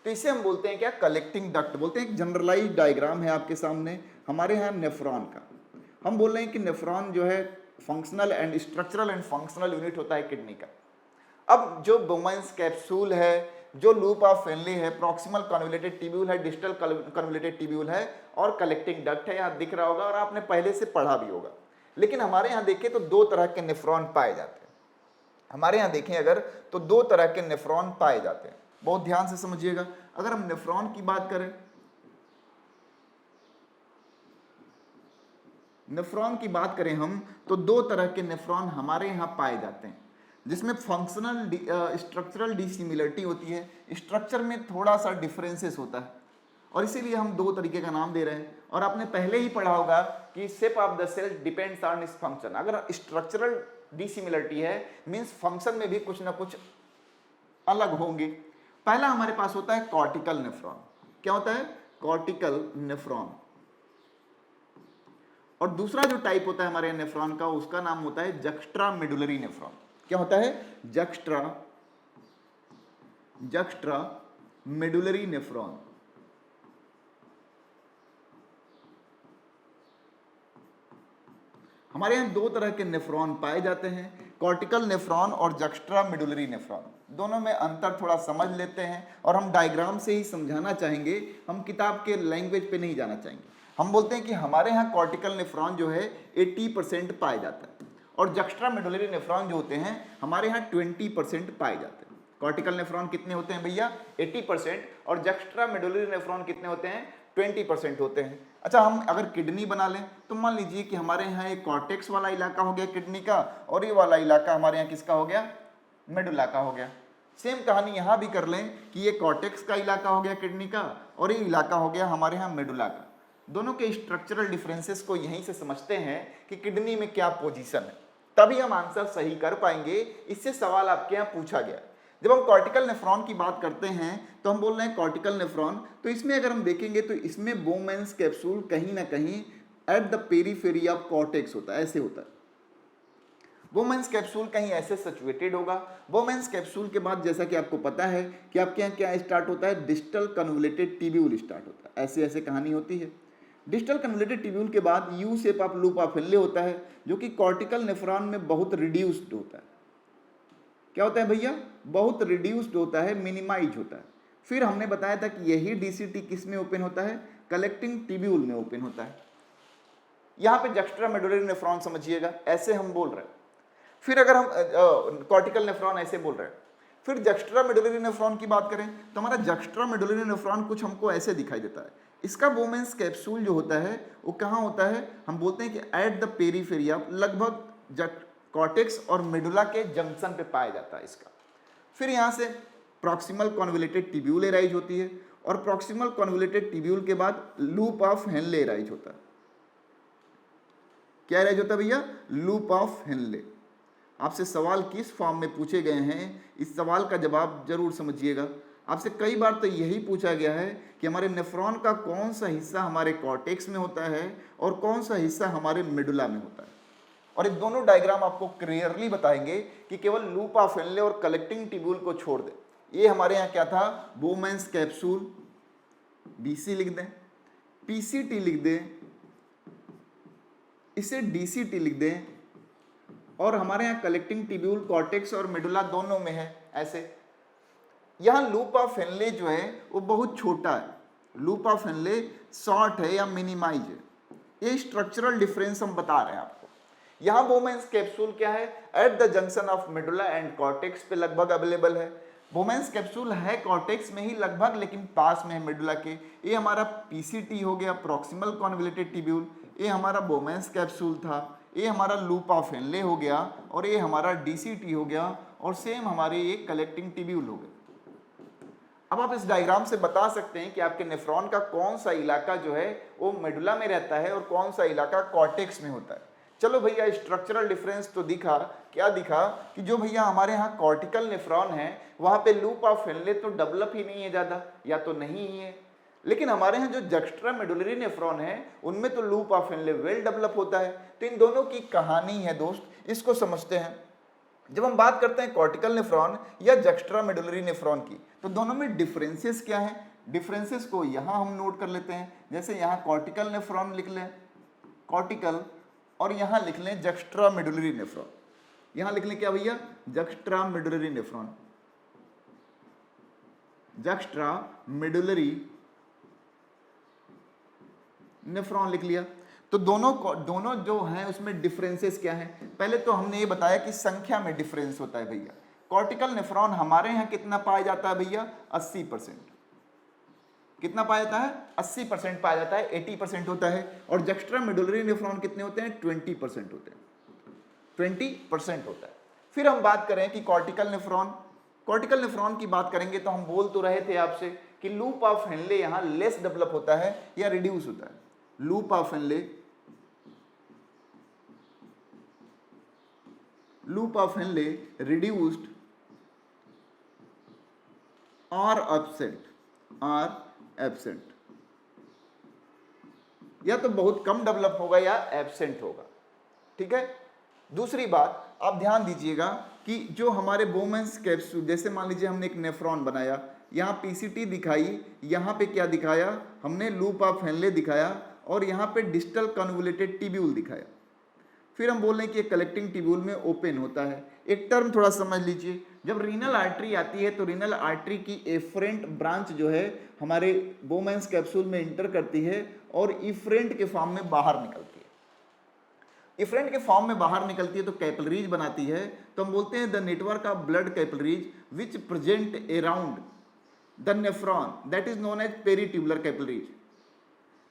तो इसे हम बोलते हैं क्या, कलेक्टिंग डक्ट बोलते हैं। एक जनरलाइज डायग्राम है आपके सामने हमारे यहाँ नेफ्रॉन का। हम बोल रहे हैं कि नेफ्रॉन जो है functional and structural and functional unit होता है किडनी का। अब जो बोमेंस कैप्सूल है, जो लूप ऑफ हेनले है, प्रॉक्सिमल कन्वोल्यूटेड ट्यूब्यूल है, डिस्टल कन्वोल्यूटेड ट्यूब्यूल है, और कलेक्टिंग डक्ट है, यहाँ दिख रहा होगा और आपने पहले से पढ़ा भी होगा। लेकिन हमारे यहाँ देखें तो दो तरह के नेफ्रॉन पाए जाते हैं। हमारे यहाँ देखें अगर तो दो तरह के नेफ्रॉन पाए जाते हैं, बहुत ध्यान से समझिएगा। अगर हम नेफ्रॉन की बात करें, नेफ्रॉन की बात करें हम, तो दो तरह के नेफ्रॉन हमारे यहाँ पाए जाते हैं, जिसमें फंक्शनल स्ट्रक्चरल डिसिमिलरिटी होती है, स्ट्रक्चर में थोड़ा सा डिफरेंसेस होता है, और इसीलिए हम दो तरीके का नाम दे रहे हैं। और आपने पहले ही पढ़ा होगा कि shape of the cell depends on its function. अगर स्ट्रक्चरल डिसिमिलरिटी है, मीन्स फंक्शन में भी कुछ ना कुछ अलग होंगे। पहला हमारे पास होता है कॉर्टिकल नेफ्रॉन। क्या होता है? Cortical nephron. और दूसरा जो टाइप होता है हमारे नेफ्रॉन का, उसका नाम होता है जक्स्ट्रा मेडुलरी नेफ्रॉन। क्या होता है? Juxta medullary nephron. हमारे यहाँ दो तरह के नेफ्रॉन पाए जाते हैं, कॉर्टिकल नेफ्रॉन और जक्स्ट्रा मेडुलरी नेफ्रॉन। दोनों में अंतर थोड़ा समझ लेते हैं, और हम डायग्राम से ही समझाना चाहेंगे, हम किताब के लैंग्वेज पे नहीं जाना चाहेंगे। हम बोलते हैं कि हमारे यहाँ कॉर्टिकल नेफ्रॉन जो है 80% पाए जाता है, और जक्स्ट्रा मेडुलरी नेफ्रॉन जो होते हैं हमारे यहाँ 20% पाए जाते हैं। कॉर्टिकल नेफ्रॉन कितने होते हैं भैया 80%, और जक्स्ट्रा मेडुलरी नेफ्रॉन कितने होते हैं 20% होते हैं। अच्छा, हम अगर किडनी बना लें तो मान लीजिए कि हमारे यहाँ एक कॉर्टेक्स वाला इलाका हो गया किडनी का, और ये वाला इलाका हमारे यहाँ किसका हो गया मेडुला का हो गया। सेम कहानी यहाँ भी कर लें कि ये कॉर्टेक्स का इलाका हो गया किडनी का, और ये इलाका हो गया हमारे यहाँ मेडुला का। दोनों के स्ट्रक्चरल डिफरेंसेस को यहीं से समझते हैं कि किडनी में क्या पोजीशन है, तभी हम आंसर सही कर पाएंगे। इससे सवाल आपके यहाँ पूछा गया। जब हम कॉर्टिकल नेफ्रॉन की बात करते हैं तो हम बोल रहे हैं कॉर्टिकल नेफ्रॉन, तो इसमें अगर हम देखेंगे तो इसमें बोमेंस कैप्सूल कहीं ना कहीं at the periphery of cortex होता है, ऐसे होता है। बोमेंस कैप्सूल कहीं ऐसे सिचुएटेड होगा। बोमेंस कैप्सूल के बाद जैसा कि आपको पता है कि आपके यहाँ क्या स्टार्ट होता है, डिस्टल कन्वोल्यूटेड ट्यूब्यूल स्टार्ट होता है, ऐसे ऐसे कहानी होती है। डिस्टल कन्वोल्यूटेड ट्यूब्यूल के बाद you shape of loop of Henley होता है, जो कि कॉर्टिकल नेफ्रॉन में बहुत रिड्यूस्ड होता है। क्या होता है भैया, बहुत रिड्यूस्ड होता है, मिनिमाइज होता है। फिर हमने बताया था कि यही डीसीटी किस में ओपन होता है, कलेक्टिंग ट्यूब्यूल में ओपन होता है। यहाँ पे जक्स्ट्रा मेडुलरी नेफ्रॉन समझिएगा, ऐसे हम बोल रहे हैं। फिर अगर हम कॉर्टिकल नेफ्रॉन ऐसे बोल रहे हैं, फिर जक्स्ट्रा मेडुलरी नेफ्रॉन की बात करें तो हमारा जक्स्ट्रा मेडुलरी नेफ्रॉन कुछ हमको ऐसे दिखाई देता है। इसका बोमेंस कैप्सूल जो होता है वो कहाँ होता है, हम बोलते हैं कि एट द पेरीफेरी ऑफ, लगभग कॉर्टेक्स और मेडुला के जंक्शन पे पाया जाता है इसका। फिर यहाँ से प्रॉक्सिमल कॉन्वोल्यूटेड ट्यूब्यूल एराइज होती है, और प्रॉक्सिमल कॉन्वोल्यूटेड ट्यूब्यूल के बाद लूप ऑफ हेनले एराइज होता है। क्या एराइज होता है भैया, लूप ऑफ हेनले। आपसे सवाल किस फॉर्म में पूछे गए हैं, इस सवाल का जवाब जरूर समझिएगा। आपसे कई बार तो यही पूछा गया है कि हमारे नेफ्रॉन का कौन सा हिस्सा हमारे कॉर्टेक्स में होता है और कौन सा हिस्सा हमारे मेडुला में होता है, और ये दोनों डायग्राम आपको क्लियरली बताएंगे कि केवल लूप ऑफ हेनले और कलेक्टिंग ट्यूब्यूल को छोड़ दें। ये हमारे यहाँ क्या था, बोमेंस कैप्सूल, बीसी लिख दें, पीसीटी लिख दें, इसे डीसीटी लिख दें, और हमारे यहाँ कलेक्टिंग ट्यूब्यूल कॉर्टेक्स और मेडुला दोनों में है ऐसे। यहाँ लूप ऑफ हेनले जो है वो बहुत छोटा है, लूप ऑफ हेनले शॉर्ट है या मिनिमाइज है। ये स्ट्रक्चरल डिफरेंस हम बता रहे हैं आपको। यहाँ बोमेंस कैप्सूल क्या है, at the junction of medulla and cortex पे लगभग अवेलेबल है। बोमेंस कैप्सूल है कॉर्टेक्स में ही लगभग, लेकिन पास में है मेडुला के। ये हमारा पीसीटी हो गया, प्रॉक्सिमल कॉन्वोल्यूटेड ट्यूब्यूल, ये हमारा बोमेंस कैप्सूल था। ये हमारा लूप ऑफ हेनले हो गया, और ये हमारा डीसीटी हो गया, और सेम हमारे ये कलेक्टिंग ट्यूब्यूल हो गया। अब आप इस डायग्राम से बता सकते हैं कि आपके नेफ्रॉन का कौन सा इलाका जो है वो मेडुला में रहता है और कौन सा इलाका कॉर्टेक्स में होता है। चलो भैया, स्ट्रक्चरल डिफरेंस तो दिखा। क्या दिखा कि जो भैया हमारे यहाँ कॉर्टिकल नेफ्रॉन है वहाँ पे लूप ऑफ हेनले तो डेवलप ही नहीं है ज़्यादा, या तो नहीं ही है। लेकिन हमारे यहाँ जो जक्स्ट्रा मेडुलरी नेफ्रॉन है उनमें तो loop of Henley well develop होता है। तो इन दोनों की कहानी है दोस्त, इसको समझते हैं। जब हम बात करते हैं कॉर्टिकल नेफ्रॉन या जक्स्ट्रा मेडुलरी नेफ्रॉन की, तो दोनों में डिफरेंसेस क्या है, डिफरेंसेस को यहाँ हम नोट कर लेते हैं। जैसे यहाँ कॉर्टिकल नेफ्रॉन लिख लें, कॉर्टिकल, और यहाँ लिख लें जक्स्ट्रा मेडुलरी नेफ्रॉन। यहाँ लिख लें क्या भैया, juxta medullary nephron, juxta medullary nephron लिख लिया। तो दोनों जो हैं उसमें डिफरेंसेस क्या है। पहले तो हमने ये बताया कि संख्या में डिफरेंस होता है भैया। कॉर्टिकल नेफ्रॉन हमारे यहाँ कितना पाया जाता है भैया, 80%। कितना पाया जाता है, 80% पाया जाता है, 80% होता है। और जक्स्ट्रा मेडुलरी नेफ्रॉन कितने होते हैं, 20% होते हैं, 20% होता है। फिर हम बात करें कि कॉर्टिकल नेफ्रॉन की बात करेंगे तो हम बोल तो रहे थे आपसे कि लूप ऑफ हेनले यहाँ लेस डेवलप होता है या रिड्यूस होता है। लूप ऑफ हेनले रिड्यूस्ड और एब्सेंट, या तो बहुत कम डेवलप होगा या एब्सेंट होगा। ठीक है। दूसरी बात आप ध्यान दीजिएगा कि जो हमारे बोमेंस कैप्सूल, जैसे मान लीजिए हमने एक नेफ्रॉन बनाया, यहाँ पीसीटी दिखाई, यहाँ पे क्या दिखाया हमने, लूप ऑफ हेनले दिखाया, और यहाँ पे डिस्टल कन्वोल्यूटेड ट्यूब्यूल दिखाया। फिर हम बोल रहे हैं कि कलेक्टिंग ट्यूब्यूल में ओपन होता है। एक टर्म थोड़ा समझ लीजिए, जब रीनल आर्टरी आती है तो रीनल आर्टरी की एफरेंट ब्रांच जो है हमारे बोमेंस कैप्सूल में इंटर करती है और इफरेंट के फॉर्म में बाहर निकलती है। इफरेंट के फॉर्म में बाहर निकलती है तो कैपिलरीज बनाती है, तो हम बोलते हैं the network of blood capillaries which present around the nephron that is known as peritubular capillaries.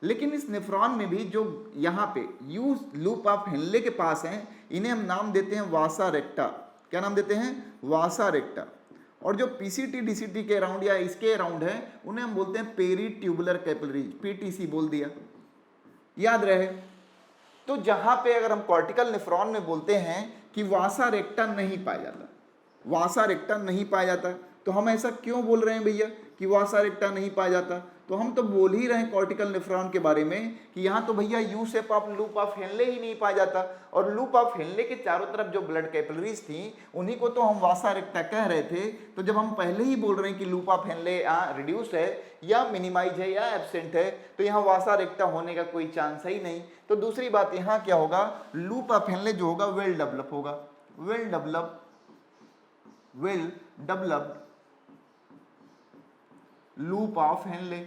लेकिन इस नेफ्रॉन में भी जो यहाँ पे यू लूप ऑफ हेनले के पास हैं, इन्हें हम नाम देते हैं वासा रेक्टा। क्या नाम देते हैं? वासा रेक्टा। और जो पीसीटी डीसीटी के अराउंड या इसके अराउंड है उन्हें हम बोलते हैं पेरीट्यूबुलर कैपिलरीज, पीटीसी बोल दिया, याद रहे। तो जहां पे अगर हम कॉर्टिकल नेफ्रॉन में बोलते हैं कि वासा रेक्टा नहीं पाया जाता, वासा रेक्टा नहीं पाया जाता, तो हम ऐसा क्यों बोल रहे हैं भैया कि वासा रेक्टा नहीं पाया जाता? तो हम तो बोल ही रहे हैं कॉर्टिकल नेफ्रॉन के बारे में कि यहाँ तो भैया U shape of loop of Henle ही नहीं पाया जाता, और लूप ऑफ हेनले के चारों तरफ जो ब्लड कैपिलरीज थी उन्हीं को तो हम वासा रेक्टा कह रहे थे। तो जब हम पहले ही बोल रहे हैं कि लूप ऑफ हेनले रिड्यूस्ड है या मिनिमाइज है या एब्सेंट है, तो यहाँ वासा रेक्टा होने का कोई चांस ही नहीं। तो दूसरी बात यहाँ क्या होगा, लूप ऑफ हेनले जो होगा वेल डेवलप होगा, well developed loop of Henley,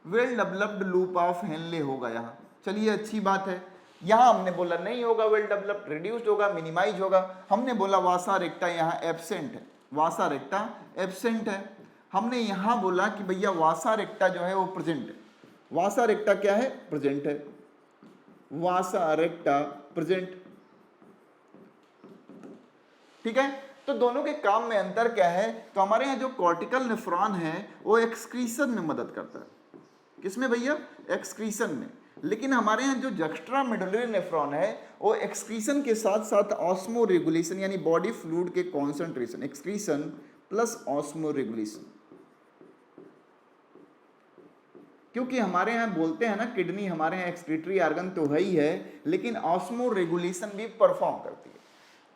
well developed loop of Henley होगा यहाँ। चलिए अच्छी बात है। यहाँ हमने बोला नहीं होगा वेल डेवलप्ड, रिड्यूस्ड होगा, मिनिमाइज होगा। हमने बोला वासा रेक्टा यहाँ एब्सेंट है, वासा रेक्टा एब्सेंट है। हमने यहाँ बोला कि भैया वासा रेक्टा जो है वो प्रेजेंट है। वासा रेक्टा क्या है? प्रेजेंट है, वासा रेक्टा प्रेजेंट। ठीक है, तो दोनों के काम में अंतर क्या है? तो हमारे यहाँ जो कॉर्टिकल नेफ्रॉन है वो एक्सक्रीशन में मदद करता है। किसमें भैया? एक्सक्रीशन में। लेकिन हमारे यहाँ जो जक्स्ट्रा मेडुलरी नेफ्रॉन है वो एक्सक्रीशन के साथ साथ ऑस्मो रेगुलेशन यानी बॉडी फ्लूइड के concentration, excretion plus osmo regulation. क्योंकि हमारे यहाँ बोलते हैं ना किडनी हमारे यहाँ एक्सक्रीटरी ऑर्गन तो है ही है, लेकिन ऑस्मो रेगुलेशन भी परफॉर्म करती है।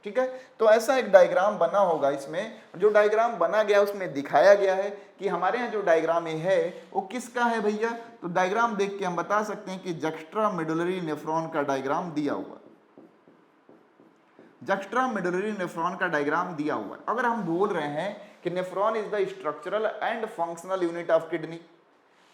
ठीक है, तो ऐसा एक डायग्राम बना होगा। इसमें जो डायग्राम बना गया उसमें दिखाया गया है कि हमारे यहाँ जो डायग्राम है वो किसका है भैया? तो डायग्राम देख के हम बता सकते हैं कि जक्स्ट्रा मेडुलरी नेफ्रॉन का डायग्राम दिया हुआ, जक्स्ट्रा मेडुलरी नेफ्रॉन का डायग्राम दिया हुआ है। अगर हम बोल रहे हैं कि nephron is the structural and functional unit of kidney,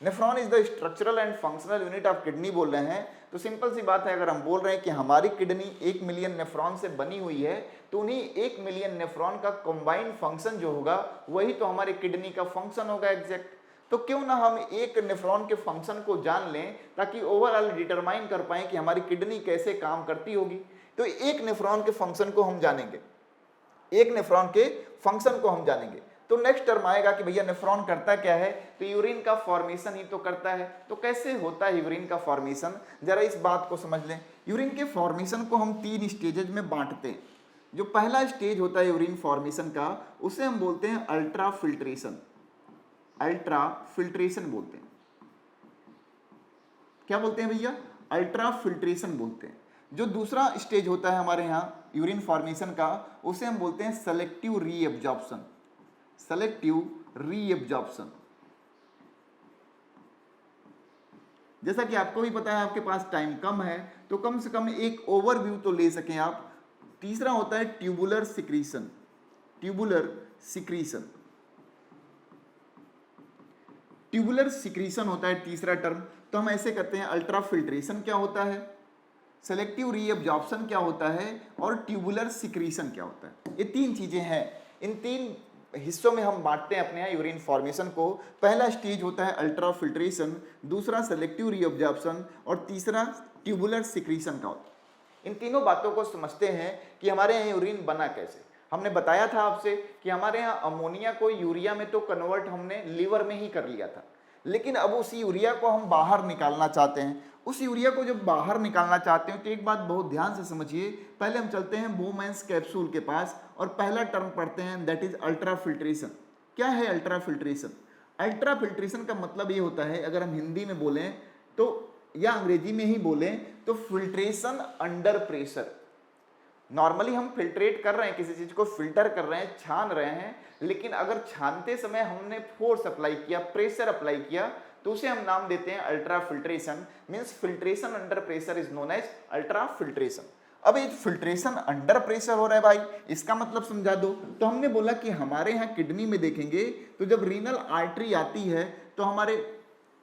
nephron is the structural and functional unit of kidney बोल रहे हैं, तो सिंपल सी बात है, अगर हम बोल रहे हैं कि हमारी किडनी 1 मिलियन नेफ्रॉन से बनी हुई है, तो उन्हीं 1 मिलियन नेफ्रॉन का कंबाइंड फंक्शन जो होगा वही तो हमारी किडनी का फंक्शन होगा एग्जैक्ट। तो क्यों ना हम एक नेफ्रॉन के फंक्शन को जान लें ताकि ओवरऑल डिटरमाइन कर पाएं कि हमारी किडनी कैसे काम करती होगी। तो एक नेफ्रॉन के फंक्शन को हम जानेंगे, एक नेफ्रॉन के फंक्शन को हम जानेंगे। तो नेक्स्ट टर्म आएगा कि भैया नेफ्रॉन करता क्या है? तो यूरिन का फॉर्मेशन ही तो करता है। तो कैसे होता है यूरिन का फॉर्मेशन, जरा इस बात को समझ लें। यूरिन के फॉर्मेशन को हम 3 स्टेजेज में बांटते हैं। जो पहला स्टेज होता है यूरिन फॉर्मेशन का, उसे हम बोलते हैं अल्ट्रा फिल्ट्रेशन, अल्ट्रा फिल्ट्रेशन बोलते हैं। क्या बोलते हैं भैया? अल्ट्रा फिल्ट्रेशन बोलते हैं। जो दूसरा स्टेज होता है हमारे यहाँ यूरिन फॉर्मेशन का, उसे हम बोलते हैं सेलेक्टिव रीएब्जॉर्प्शन, सेलेक्टिव रीएब्जॉर्प्शन। जैसा कि आपको भी पता है, आपके पास टाइम कम है तो कम से कम एक ओवरव्यू तो ले सकें आप। तीसरा होता है tubular secretion, tubular secretion, tubular secretion होता है तीसरा टर्म। तो हम ऐसे करते हैं, अल्ट्रा फिल्ट्रेशन क्या होता है, सेलेक्टिव रीएब्जॉर्प्शन क्या होता है और ट्यूबुलर सिक्रीशन क्या होता है। ये 3 चीजें हैं। इन 3 हिस्सों में हम बांटते हैं अपने यहाँ यूरिन फॉर्मेशन को। पहला स्टेज होता है अल्ट्रा फिल्ट्रेशन, दूसरा सेलेक्टिव रीअब्जॉर्प्शन और तीसरा ट्यूबुलर सिक्रीशन का होता है। इन तीनों बातों को समझते हैं कि हमारे यहाँ यूरिन बना कैसे। हमने बताया था आपसे कि हमारे यहाँ अमोनिया को यूरिया में तो कन्वर्ट हमने लीवर में ही कर लिया था, लेकिन अब उसी यूरिया को हम बाहर निकालना चाहते हैं। उस यूरिया को जब बाहर निकालना चाहते हैं तो एक बात बहुत ध्यान से समझिए। पहले हम चलते हैं बोमेंस कैप्सूल के पास और पहला टर्म पढ़ते हैं, दैट इज अल्ट्रा फिल्ट्रेशन। क्या है अल्ट्रा फिल्ट्रेशन? अल्ट्रा फिल्ट्रेशन का मतलब ये होता है, अगर हम हिंदी में बोलें तो या अंग्रेजी में ही बोलें तो फिल्ट्रेशन अंडर प्रेशर। नॉर्मली हम फिल्ट्रेट कर रहे हैं, किसी चीज को फिल्टर कर रहे हैं, छान रहे हैं, लेकिन अगर छानते समय हमने फोर्स अप्लाई किया, प्रेशर अप्लाई किया, तो उसे हम नाम देते हैं ultra filtration. Means filtration under pressure is known as ultra filtration. अब ये फिल्ट्रेशन अंडर प्रेशर हो रहा है भाई, इसका मतलब समझा दो। तो हमने बोला कि हमारे यहाँ किडनी में देखेंगे तो जब रीनल आर्टरी आती है तो हमारे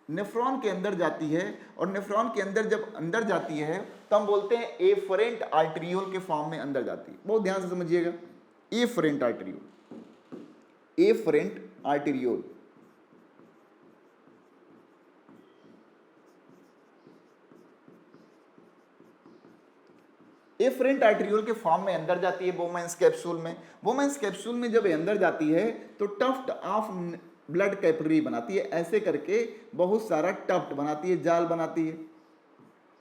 नेफ्रॉन के अंदर जाती है, और नेफ्रॉन के अंदर जब अंदर जाती है तो हम बोलते हैं एफरेंट आर्टरियोल के फॉर्म में अंदर जाती है। बहुत ध्यान से समझिएगा, efferent arteriole, efferent arteriole. Efferent arteriole के फॉर्म में अंदर जाती है बोमेंस कैप्सूल में। बोमेंस कैप्सूल में जब अंदर जाती है तो टफ्ट ऑफ ब्लड कैपिलरी बनाती है, ऐसे करके बहुत सारा टफ्ट बनाती है, जाल बनाती है,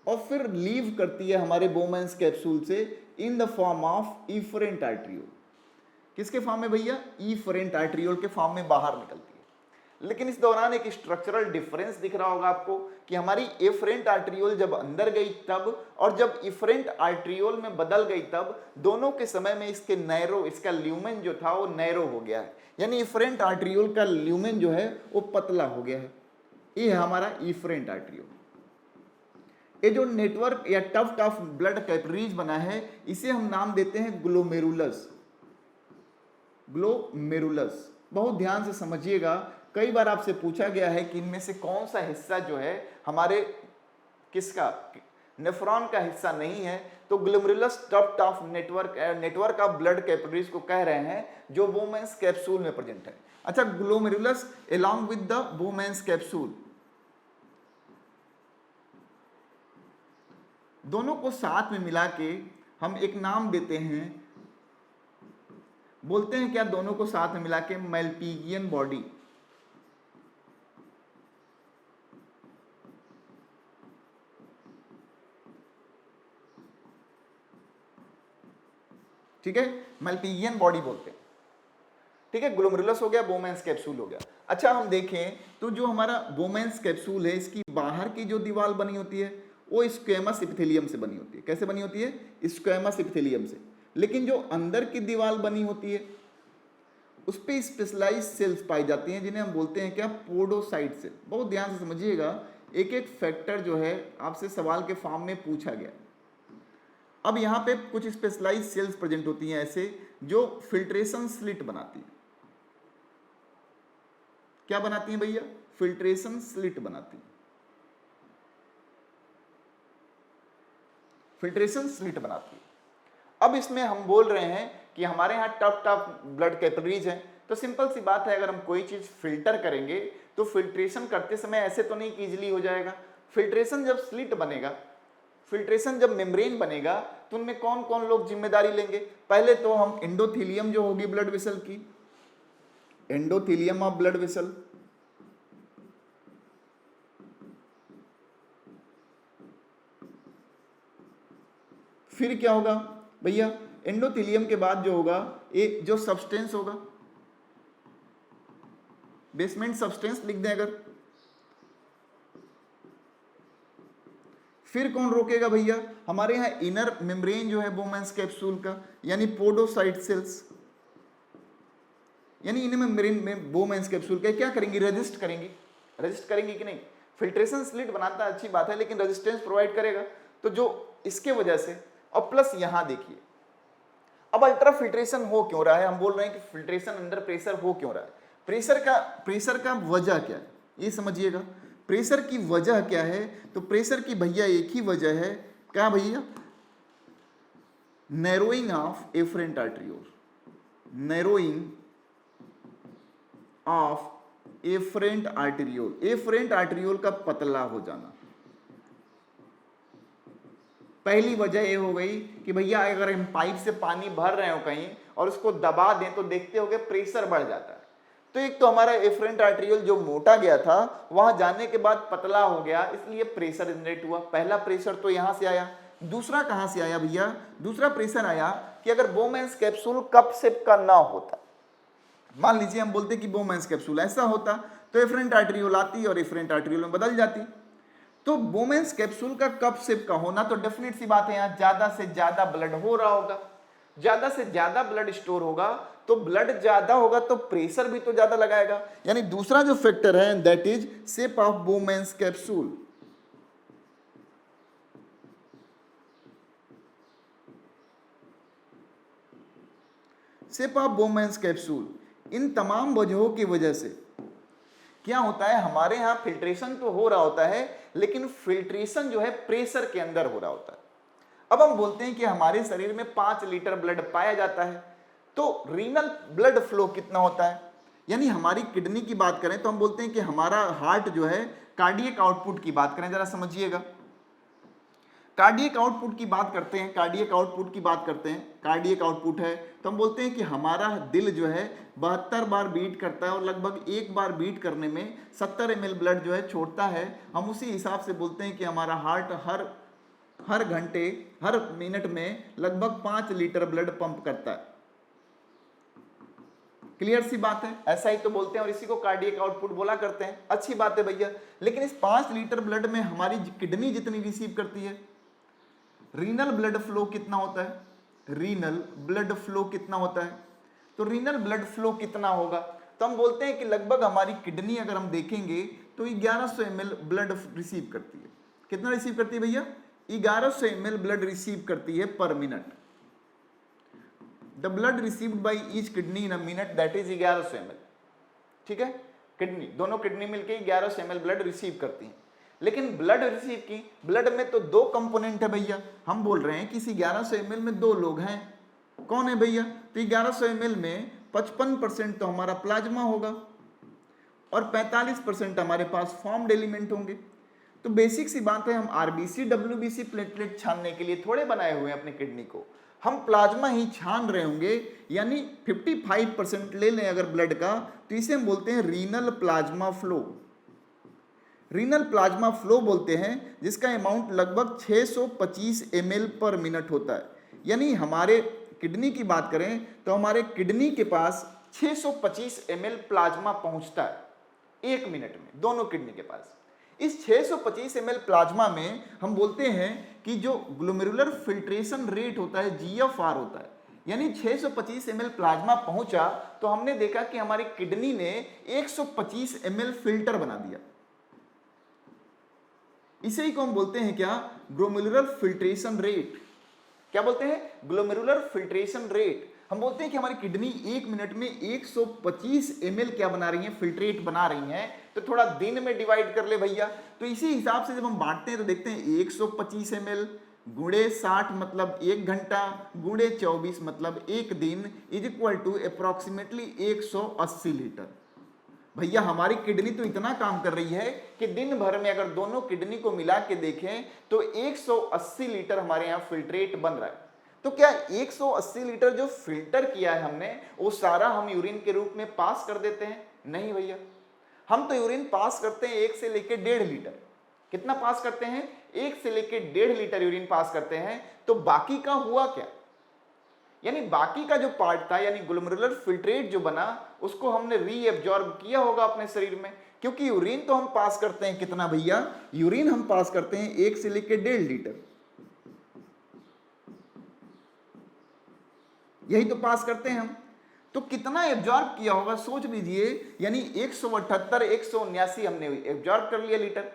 और फिर लीव करती है हमारे बोमेंस कैप्सूल से इन द फॉर्म ऑफ इफरेंट आर्टरियोल। किसके फॉर्म में भैया? इफरेंट आर्टरियोल के फॉर्म में बाहर निकलती है। लेकिन इस दौरान एक स्ट्रक्चरल डिफरेंस दिख रहा होगा आपको कि हमारी एफरेंट आर्टरियोल जब अंदर गई तब, और जब इफरेंट आर्टरियोल में बदल गई तब, दोनों के समय में इसके नैरो, इसका ल्यूमेन जो था वो नैरो हो गया है, यानी इफरेंट आर्टरियोल का ल्यूमेन जो है वो पतला हो गया है। ये है हमारा इफरेंट आर्टरियोल। ये जो नेटवर्क या टफ्ट ऑफ ब्लड कैपिलरीज बना है, इसे हम नाम देते हैं ग्लोमेरुलस। ग्लोमेरुलस। बहुत ध्यान से समझिएगा, कई बार आपसे पूछा गया है कि इनमें से कौन सा हिस्सा जो है हमारे किसका, नेफ्रॉन का हिस्सा नहीं है, तो glomerulus tuft of network of blood capillaries को कह रहे हैं जो बोमेंस कैप्सूल में प्रेजेंट है। अच्छा, glomerulus along with the बोमेंस capsule, दोनों को साथ में मिला के हम एक नाम देते हैं, बोलते हैं क्या? दोनों को साथ में मिला के मैल्पिगियन बॉडी। ठीक है, मैल्पिगियन बॉडी बोलते हैं। ठीक है, ग्लोमेरुलस हो गया, बोमेंस कैप्सूल हो गया। अच्छा, हम देखें तो जो हमारा बोमेंस कैप्सूल है, इसकी बाहर की जो दीवार बनी होती है वो स्क्वेमस एपिथेलियम से बनी होती है। कैसे बनी होती है? स्क्वेमस एपिथेलियम से। लेकिन जो अंदर की दीवार बनी होती है उस पर स्पेशलाइज सेल्स पाई जाती हैं, जिन्हें हम बोलते हैं क्या? Podocyte cell. बहुत ध्यान से समझिएगा, एक एक फैक्टर जो है आपसे सवाल के फॉर्म में पूछा गया। अब यहाँ पे कुछ स्पेशलाइज सेल्स प्रेजेंट होती हैं ऐसे, जो फिल्ट्रेशन स्लिट बनाती है। क्या बनाती हैं भैया? फिल्ट्रेशन स्लिट बनाती है। फिल्ट्रेशन स्लिट बनाती है। अब इसमें हम बोल रहे हैं कि हमारे यहाँ टफ्ट ऑफ ब्लड कैपिलरीज हैं, तो सिंपल सी बात है, अगर हम कोई चीज फिल्टर करेंगे तो फिल्ट्रेशन करते समय ऐसे तो नहीं कि इजीली हो जाएगा। फिल्ट्रेशन जब स्लिट बनेगा, फिल्ट्रेशन जब मेम्ब्रेन बनेगा, तो उनमें कौन कौन लोग जिम्मेदारी लेंगे? पहले तो हम एंडोथेलियम जो होगी ब्लड वेसल की, एंडोथेलियम ऑफ ब्लड वेसल, फिर क्या होगा भैया? एंडोथेलियम के बाद जो होगा, एक जो सब्सटेंस होगा, बेसमेंट सब्सटेंस लिख दें अगर, फिर कौन रोकेगा भैया? हमारे यहां इनर मेम्ब्रेन जो है बोमेंस कैप्सूल का, यानी पोडोसाइट सेल्स, यानी इनर मेम्ब्रेन में बोमेंस कैप्सूल का क्या करेंगी? रेजिस्ट करेंगी। रेजिस्ट करेंगी कि नहीं? फिल्ट्रेशन स्लिट बनाता है, अच्छी बात है, लेकिन रेजिस्टेंस प्रोवाइड करेगा, तो जो इसके वजह से। और प्लस यहां देखिए, अब अल्ट्रा फिल्ट्रेशन हो क्यों रहा है? हम बोल रहे हैं कि फिल्ट्रेशन अंडर प्रेशर हो क्यों रहा है? प्रेशर का वजह क्या है ये समझिएगा। प्रेशर की वजह क्या है? तो प्रेशर की भैया एक ही वजह है, क्या भैया? Narrowing of efferent arteriole, narrowing of efferent arteriole, efferent arteriole का पतला हो जाना। पहली वजह ये हो गई कि भैया अगर हम पाइप से पानी भर रहे हो कहीं और उसको दबा दें तो देखते होगे प्रेशर बढ़ जाता है। तो एक तो हमारा एफरेंट आर्टरियोल जो मोटा गया था वहां जाने के बाद पतला हो गया, इसलिए प्रेशर जनरेट हुआ। पहला प्रेशर तो यहां से आया। दूसरा कहां से आया भैया? दूसरा प्रेशर आया कि अगर बोमेंस कैप्सूल कप शेप का ना होता, मान लीजिए हम बोलते कि बोमेंस कैप्सूल ऐसा होता, तो एफरेंट आर्टरियोल आती और एफरेंट आर्टरियोल में बदल जाती। तो बोमेंस कैप्सूल का कप शेप का होना, तो डेफिनेट सी बात है यहां ज्यादा से ज्यादा ब्लड हो रहा होगा, ज्यादा से ज्यादा ब्लड स्टोर होगा, तो ब्लड ज्यादा होगा तो प्रेशर भी तो ज्यादा लगाएगा। यानी दूसरा जो फैक्टर है that is shape of Bowman's capsule. Shape of Bowman's capsule इन तमाम वजहों की वजह से क्या होता है, हमारे यहाँ फिल्ट्रेशन तो हो रहा होता है, लेकिन फिल्ट्रेशन जो है प्रेशर के अंदर हो रहा होता है। अब हम बोलते हैं कि हमारे शरीर में 5 लीटर ब्लड पाया जाता है, तो रीनल ब्लड फ्लो कितना होता है, यानी हमारी किडनी की बात करें तो हम बोलते हैं कि हमारा हार्ट जो है, कार्डियक आउटपुट की बात करें, जरा समझिएगा, कार्डियक आउटपुट की बात करते हैं, कार्डियक आउटपुट की बात करते हैं, कार्डियक आउटपुट है तो हम बोलते हैं कि हमारा दिल जो है 72 बार बीट करता है और लगभग एक बार बीट करने में 70 ml ब्लड जो है छोड़ता है। हम उसी हिसाब से बोलते हैं कि हमारा हार्ट हर घंटे, हर मिनट में लगभग 5 लीटर ब्लड पंप करता है। क्लियर सी बात है, ऐसा ही तो बोलते हैं और इसी को कार्डियक आउटपुट बोला करते हैं। अच्छी बात है भैया, लेकिन इस 5 लीटर ब्लड में हमारी किडनी जितनी रिसीव करती है, रीनल ब्लड फ्लो कितना होता है, रीनल ब्लड फ्लो कितना होता है, तो रीनल ब्लड फ्लो कितना होगा, तो हम बोलते हैं कि लगभग हमारी किडनी अगर हम देखेंगे तो 1100 ml ब्लड रिसीव करती है। कितना रिसीव करती है भैया, 1100 ml ब्लड रिसीव करती है पर minute. The blood received by each kidney in a minute that is 1100 ml। ठीक है, किडनी, दोनों किडनी मिलके 1100 ml ब्लड रिसीव करती हैं। लेकिन ब्लड रिसीव की, ब्लड में तो 2 कंपोनेंट है भैया, हम बोल रहे हैं कि इसी 1100 ml में 2 लोग हैं। कौन है भैया, तो 1100 ml में 55% तो हमारा प्लाज्मा होगा और 45% हमारे पास फॉर्म्ड एलिमेंट होंगे। तो बेसिक सी बात है, हम आरबीसी डब्ल्यूबीसी प्लेटलेट छानने के लिए थोड़े बनाए हुए हैं अपनी किडनी को, हम प्लाज्मा ही छान रहे होंगे, यानी 55% ले लें अगर ब्लड का, तो इसे हम बोलते हैं renal plasma flow. Renal plasma flow बोलते हैं जिसका अमाउंट लगभग 625 ml पर मिनट होता है। यानी हमारे किडनी की बात करें तो हमारे किडनी के पास 625 ml प्लाज्मा पहुंचता है 1 मिनट में, दोनों किडनी के पास। इस 625 ml प्लाज्मा में हम बोलते हैं कि जो ग्लोमेरुलर फिल्ट्रेशन रेट होता है, GFR होता है, यानी 625 ml प्लाज्मा पहुंचा तो हमने देखा कि हमारी किडनी ने 125 ml फिल्टर बना दिया। इसे ही को हम बोलते हैं क्या, ग्लोमेरुलर फिल्ट्रेशन रेट। क्या बोलते हैं, ग्लोमेरुलर फिल्ट्रेशन रेट। हम बोलते हैं कि हमारी किडनी 1 मिनट में 125 ml क्या बना रही हैं, फिल्ट्रेट बना रही हैं। तो थोड़ा दिन में डिवाइड कर ले भैया, तो इसी हिसाब से जब हम बांटते हैं तो देखते हैं 125 ml गुणे 60 मतलब 1 घंटा गुणे 24 मतलब 1 दिन is equal to approximately 180 litre. भैया हमारी किडनी तो इतना काम कर रही है कि दिन भर में अगर दोनों किडनी को मिला के देखें तो 180 लीटर हमारे यहाँ फिल्ट्रेट बन रहा है। तो क्या 180 लीटर जो फिल्टर किया है हमने, वो सारा हम यूरिन के रूप में पास कर देते हैं? नहीं भैया, हम तो यूरिन पास करते हैं 1 से लेके 1.5 लीटर। कितना पास करते हैं? 1 से लेके 1.5 लीटर यूरिन पास करते हैं। तो बाकी का हुआ क्या, यानी बाकी का जो पार्ट था, यानी ग्लोमेरुलर फिल्ट्रेट जो बना, उसको हमने रीएब्जॉर्ब किया होगा अपने शरीर में। क्योंकि यूरिन तो हम पास करते हैं कितना भैया, यूरिन हम पास करते हैं 1 से लेके 1.5 लीटर, यही तो पास करते हैं हम। तो कितना एब्जॉर्ब किया होगा सोच लीजिए, यानी 178 179 हमने एब्जॉर्ब कर लिया लीटर।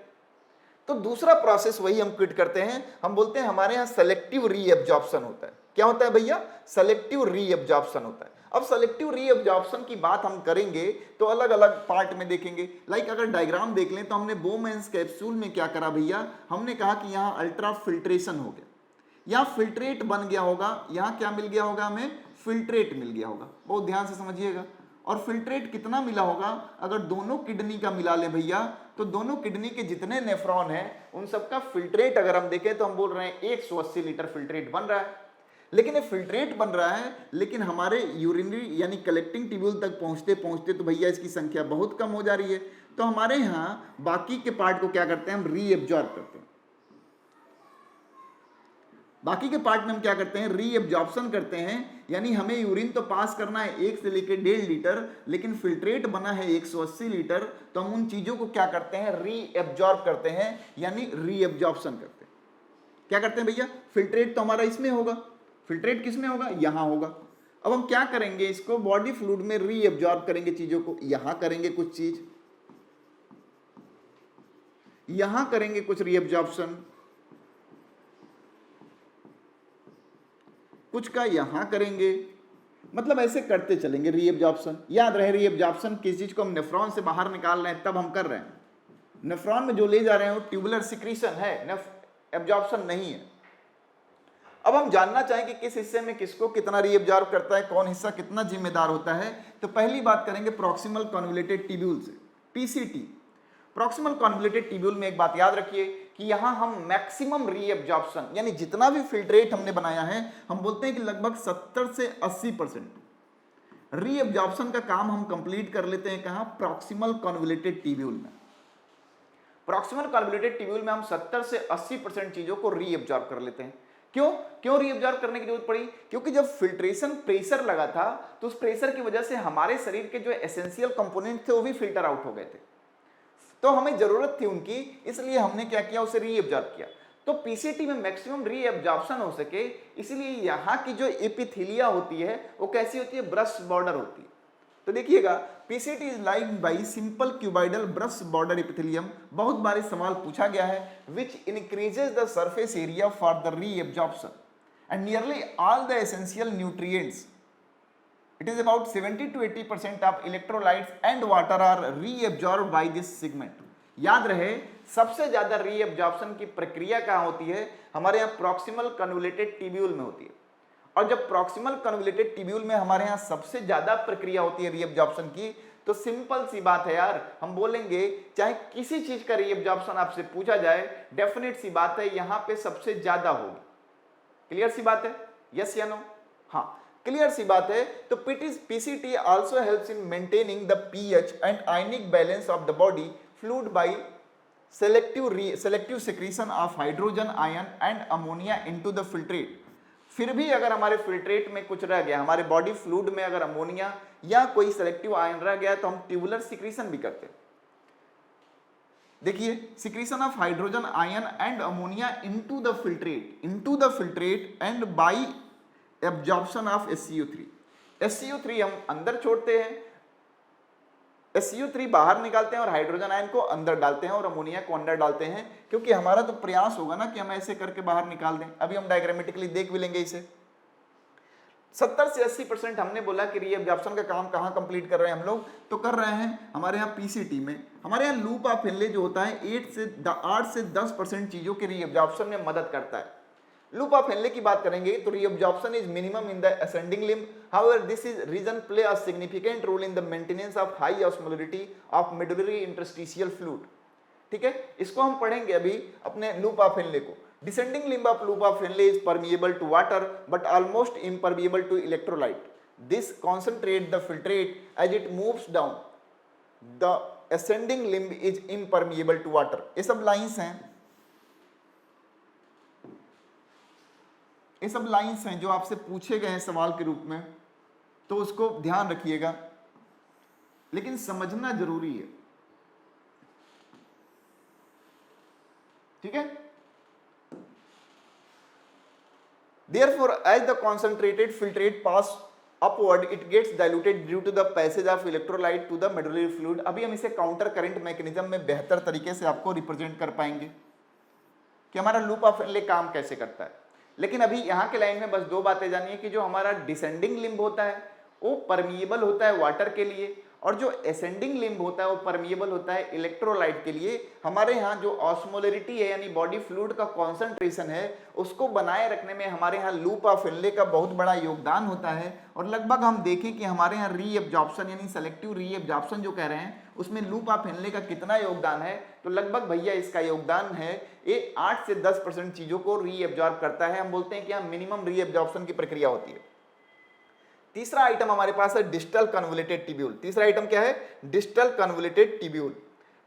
तो दूसरा प्रोसेस वही हम क्विट करते हैं, हम बोलते हैं हमारे यहाँ सेलेक्टिव रीएब्जॉर्प्शन होता है। क्या होता है भैया? सेलेक्टिव रीएब्जॉर्प्शन होता है। अब सेलेक्टिव रीएब्जॉर्प्शन की बात हम करेंगे तो अलग अलग पार्ट में देखेंगे। लाइक अगर डायग्राम देख लें तो हमने बोमेंस कैप्सूल में क्या करा भैया, हमने कहा कि यहाँ अल्ट्रा फिल्ट्रेशन हो गया, यहाँ फिल्ट्रेट बन गया होगा, यहाँ क्या मिल गया होगा हमें, फिल्ट्रेट मिल गया होगा। बहुत ध्यान से समझिएगा। और फिल्ट्रेट कितना मिला होगा, अगर दोनों किडनी का मिला ले भैया, तो दोनों किडनी के जितने नेफ्रॉन हैं उन सबका फिल्ट्रेट अगर हम देखें तो हम बोल रहे हैं 180 लीटर फिल्ट्रेट बन रहा है। लेकिन ये फिल्ट्रेट बन रहा है, लेकिन हमारे यूरिनरी यानी कलेक्टिंग ट्यूब्यूल तक पहुंचते पहुंचते तो भैया इसकी संख्या बहुत कम हो जा रही है। तो हमारे यहाँ बाकी के पार्ट को क्या करते हैं, हम रीएब्जॉर्ब करते हैं। बाकी के पार्ट में हम क्या करते हैं, रीएब्जॉर्प्शन करते हैं। यानी हमें यूरिन तो पास करना है 1 से लेकर 1.5 लीटर, लेकिन फिल्ट्रेट बना है 180 लीटर, तो हम उन चीजों को क्या करते हैं, रीएब्जॉर्ब करते हैं, यानी रीएब्जॉर्प्शन करते हैं। क्या करते हैं भैया, फिल्ट्रेट तो हमारा इसमें होगा, फिल्ट्रेट किसमें होगा, यहां होगा। अब हम क्या करेंगे, इसको बॉडी फ्लूइड में रीएब्जॉर्ब करेंगे चीजों को। यहां करेंगे कुछ चीज, यहां करेंगे कुछ रीएब्जॉर्प्शन, कुछ का यहां करेंगे, मतलब ऐसे करते चलेंगे रीएब्जॉर्प्शन। याद रहे रीएब्जॉर्प्शन किस चीज को हम नेफ्रॉन से बाहर निकाल रहे हैं तब हम कर रहे हैं, नेफ्रॉन में जो ले जा रहे हैं वो ट्यूबुलर सिक्रीशन है, एब्जॉर्प्शन नहीं है। अब हम जानना चाहें कि किस हिस्से में किसको कितना रीअब्जॉर्ब करता है, कौन हिस्सा कितना जिम्मेदार होता है। तो पहली बात करेंगे प्रॉक्सिमल कन्वोल्यूटेड ट्यूब्यूल से, पीसीटी। प्रॉक्सिमल कन्वोल्यूटेड ट्यूब्यूल में एक बात याद रखिए कि यहां हम मैक्सिमम रीअब्जॉर्प्शन यानी जितना भी फिल्ट्रेट हमने बनाया है हम बोलते हैं कि लगभग 70 से 80% रीअब्जॉर्प्शन का काम हम कंप्लीट कर लेते हैं कहां, प्रॉक्सिमल कन्वोल्यूटेड ट्यूब्यूल में। प्रॉक्सिमल कन्वोल्यूटेड ट्यूब्यूल में हम 70 से 80% चीजों को रीअब्जॉर्ब कर लेते हैं। क्यों रीअब्जॉर्ब करने की जरूरत पड़ी? क्योंकि जब फिल्ट्रेशन प्रेशर लगा था तो उस प्रेशर की वजह से हमारे शरीर के जो एसेंशियल कंपोनेंट थे वो भी फिल्टर आउट हो गए थे, तो हमें जरूरत थी उनकी, इसलिए हमने क्या किया, उसे रीअब्जॉर्ब किया। तो पीसीटी में मैक्सिमम रीअब्जॉर्प्शन हो सके इसलिए यहाँ की जो एपिथेलिया होती है वो कैसी होती है, ब्रश बॉर्डर होती है। तो देखिएगा PCT is like by simple cuboidal brush border epithelium. बहुत बार सवाल पूछा गया है which increases the surface area for the reabsorption and nearly all the essential nutrients. It is about 70 to 80% of electrolytes and water are reabsorbed by this segment. याद रहे सबसे ज्यादा reabsorption की प्रक्रिया कहां होती है, हमारे यहाँ प्रॉक्सिमल कन्वोल्यूटेड ट्यूब्यूल में होती है। और जब प्रॉक्सिमल कन्वोल्यूटेड ट्यूब्यूल में हमारे यहाँ सबसे ज्यादा प्रक्रिया होती है रीअब्जॉर्प्शन की, तो सिंपल सी बात है यार, हम बोलेंगे चाहे किसी चीज का रीअब्जॉर्प्शन आपसे पूछा जाए, डेफिनेट सी बात है यहाँ पे सबसे ज्यादा होगी। क्लियर सी बात है, यस या नो? हाँ क्लियर सी बात है। तो PCT also helps in maintaining the pH and ionic balance of the body fluid by selective secretion of hydrogen ion and ammonia into the filtrate. फिर भी अगर हमारे फिल्ट्रेट में कुछ रह गया, हमारे बॉडी फ्लूइड में अगर अमोनिया या कोई सेलेक्टिव आयन रह गया तो हम ट्यूबुलर सिक्रीशन भी करते हैं। देखिए secretion of hydrogen ion and ammonia into the filtrate and bye absorption of SCO3। SCO3 हम अंदर छोड़ते हैं, SCO3 बाहर निकालते हैं और हाइड्रोजन आयन को अंदर डालते हैं और अमोनिया को अंदर डालते हैं, क्योंकि हमारा तो प्रयास होगा ना कि हम ऐसे करके बाहर निकाल दें। अभी हम डायग्रामेटिकली देख भी लेंगे इसे। 70 से 80% हमने बोला कि रीअब्जॉर्प्शन का काम कहाँ कंप्लीट कर रहे हैं हम लोग, तो कर रहे हैं हमारे यहाँ पीसीटी में। हमारे यहाँ लूप ऑफ हेनले जो होता है 8 से 10% चीजों के रीअब्जॉर्प्शन में मदद करता है। लूप ऑफ हेनले की बात करेंगे तो reabsorption is minimum in the ascending limb, however this is region play a significant role in the maintenance of high osmolarity of medullary interstitial fluid. ठीक है, इसको हम पढ़ेंगे अभी अपने लूप ऑफ हेनले को। Descending limb of loop of Henle is permeable to water but almost impermeable to electrolyte. This concentrate the filtrate as it moves down. The ascending limb is impermeable to water. ये सब lines हैं, ये सब lines हैं जो आपसे पूछे गए हैं सवाल के रूप में, तो उसको ध्यान रखिएगा, लेकिन समझना जरूरी है। ठीक है, therefore as the concentrated filtrate pass upward it gets diluted due to the passage of electrolyte to the medullary fluid। अभी हम इसे काउंटर करंट मैकेनिज्म में बेहतर तरीके से आपको रिप्रेजेंट कर पाएंगे कि हमारा लूप ऑफ हेनले काम कैसे करता है। लेकिन अभी यहाँ के लाइन में बस दो बातें जानिए कि जो हमारा डिसेंडिंग लिम्ब होता है वो परमिएबल होता है वाटर के लिए, और जो एसेंडिंग लिम्ब होता है वो परमिएबल होता है इलेक्ट्रोलाइट के लिए। हमारे यहाँ जो ऑस्मोलरिटी है यानी बॉडी फ्लूइड का कॉन्सेंट्रेशन है उसको बनाए रखने में हमारे यहाँ लूप ऑफ हेनले का बहुत बड़ा योगदान होता है। और लगभग हम देखें कि हमारे यहाँ रीअब्जॉर्प्शन यानी सेलेक्टिव रीअब्जॉर्प्शन जो कह रहे हैं उसमें लूप ऑफ हेनले का कितना योगदान है, तो लगभग भैया इसका योगदान है ये 8 से 10% चीजों को रीअब्जॉर्ब करता है। हम बोलते हैं कि यहाँ मिनिमम रीअब्जॉर्प्शन की प्रक्रिया होती है। तीसरा आइटम हमारे पास है डिस्टल कन्वोल्यूटेड ट्यूब्यूल। तीसरा आइटम क्या है, distal convoluted tubule.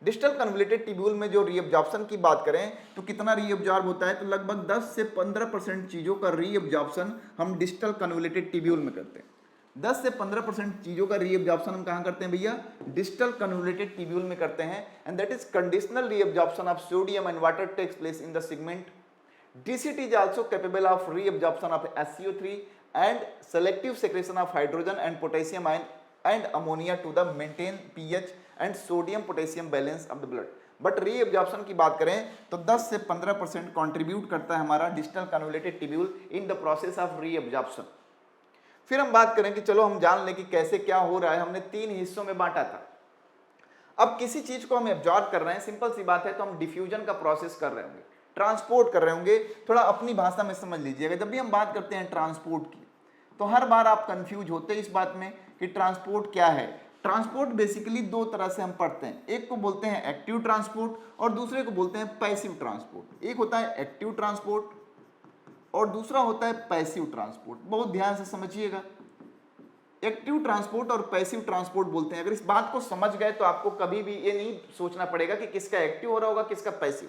Distal convoluted tubule में जो रीअब्जॉर्प्शन की बात करें तो कितना रीअब्जॉर्ब होता है, तो लगभग 10 से 15% चीजों का रीअब्जॉर्प्शन हम डिस्टल कन्वोल्यूटेड ट्यूब्यूल में करते हैं। 10 से 15% चीजों का रीअब्जॉर्प्शन हम कहाँ करते हैं भैया, डिस्टल कन्वोल्यूटेड ट्यूब्यूल में करते हैं। And that is conditional reabsorption of sodium and water takes place in the segment. DCT is also capable of reabsorption of SCO3 and selective secretion of hydrogen and potassium ion and ammonia to the maintain pH and sodium potassium balance of the blood। But reabsorption की बात करें तो 10 से 15% contribute करता है हमारा distal convoluted tubule in the process of reabsorption. फिर हम बात करें कि चलो हम जान लें कि कैसे क्या हो रहा है। हमने 3 हिस्सों में बांटा था। अब किसी चीज को हम एब्जॉर्ब कर रहे हैं, सिंपल सी बात है, तो हम डिफ्यूजन का प्रोसेस कर रहे होंगे, ट्रांसपोर्ट कर रहे होंगे। थोड़ा अपनी भाषा में समझ लीजिएगा, जब भी हम बात करते हैं ट्रांसपोर्ट की तो हर बार आप कंफ्यूज होते हैं इस बात में कि ट्रांसपोर्ट क्या है। ट्रांसपोर्ट बेसिकली दो तरह से हम पढ़ते हैं, एक को बोलते हैं एक्टिव ट्रांसपोर्ट और दूसरे को बोलते हैं पैसिव ट्रांसपोर्ट। एक होता है एक्टिव ट्रांसपोर्ट और दूसरा होता है पैसिव ट्रांसपोर्ट। बहुत ध्यान से समझिएगा, एक्टिव ट्रांसपोर्ट और पैसिव ट्रांसपोर्ट बोलते हैं। अगर इस बात को समझ गए तो आपको कभी भी ये नहीं सोचना पड़ेगा कि किसका एक्टिव हो रहा होगा किसका पैसिव।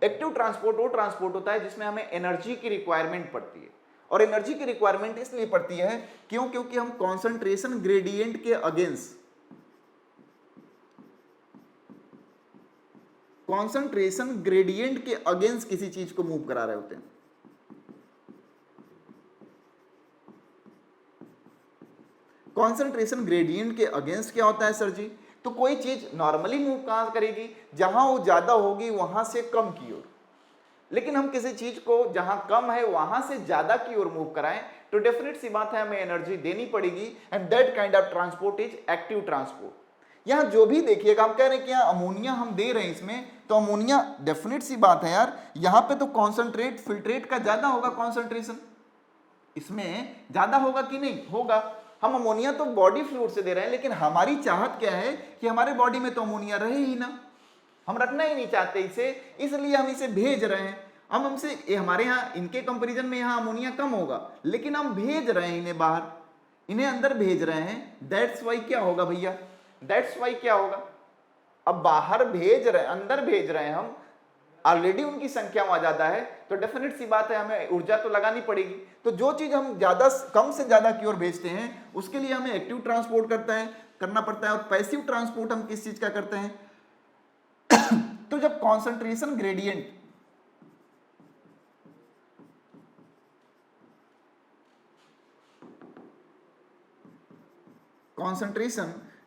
एक्टिव ट्रांसपोर्ट वो ट्रांसपोर्ट होता है जिसमें हमें एनर्जी की रिक्वायरमेंट पड़ती है, और एनर्जी की रिक्वायरमेंट इसलिए पड़ती है क्योंकि हम कॉन्सेंट्रेशन ग्रेडियंट के अगेंस्ट किसी चीज को मूव करा रहे होते हैं। कॉन्सेंट्रेशन ग्रेडियंट के अगेंस्ट क्या होता है सर जी? तो कोई चीज नॉर्मली मूव कहां करेगी, जहां वो ज्यादा होगी वहां से कम की ओर। लेकिन हम किसी चीज को जहां कम है वहां से ज्यादा की ओर मूव कराएं तो डेफिनेट सी बात है हमें एनर्जी देनी पड़ेगी, and that kind of transport is active transport. यहां जो भी देखिएगा, हम कह रहे हैं कि यहां अमोनिया हम दे रहे हैं इसमें, तो अमोनिया डेफिनेट सी बात है यार, यहां पे तो कॉन्सेंट्रेट फिल्ट्रेट का ज्यादा होगा, कॉन्सेंट्रेशन इसमें ज्यादा होगा कि नहीं होगा। हम अमोनिया तो बॉडी फ्लूइड से दे रहे हैं, लेकिन हमारी चाहत क्या है कि हमारे बॉडी में तो अमोनिया रहे ही ना, हम रखना ही नहीं चाहते इसे, इसलिए हम इसे भेज रहे हैं। हम हमसे हमारे यहाँ इनके कंपैरिजन में यहाँ अमोनिया कम होगा, लेकिन हम भेज रहे हैं इन्हें बाहर, इन्हें अंदर भेज रहे हैं। दैट्स वाई क्या होगा भैया, दैट्स वाई क्या होगा, अब बाहर भेज रहे हैं अंदर भेज रहे हैं हम, ऑलरेडी उनकी संख्या वहां ज्यादा है, तो डेफिनेट सी बात है हमें ऊर्जा तो लगानी पड़ेगी। तो जो चीज हम ज्यादा कम से ज्यादा की ओर भेजते हैं उसके लिए हमें एक्टिव ट्रांसपोर्ट करना पड़ता है। और पैसिव ट्रांसपोर्ट हम किस चीज का करते हैं तो जब कॉन्सेंट्रेशन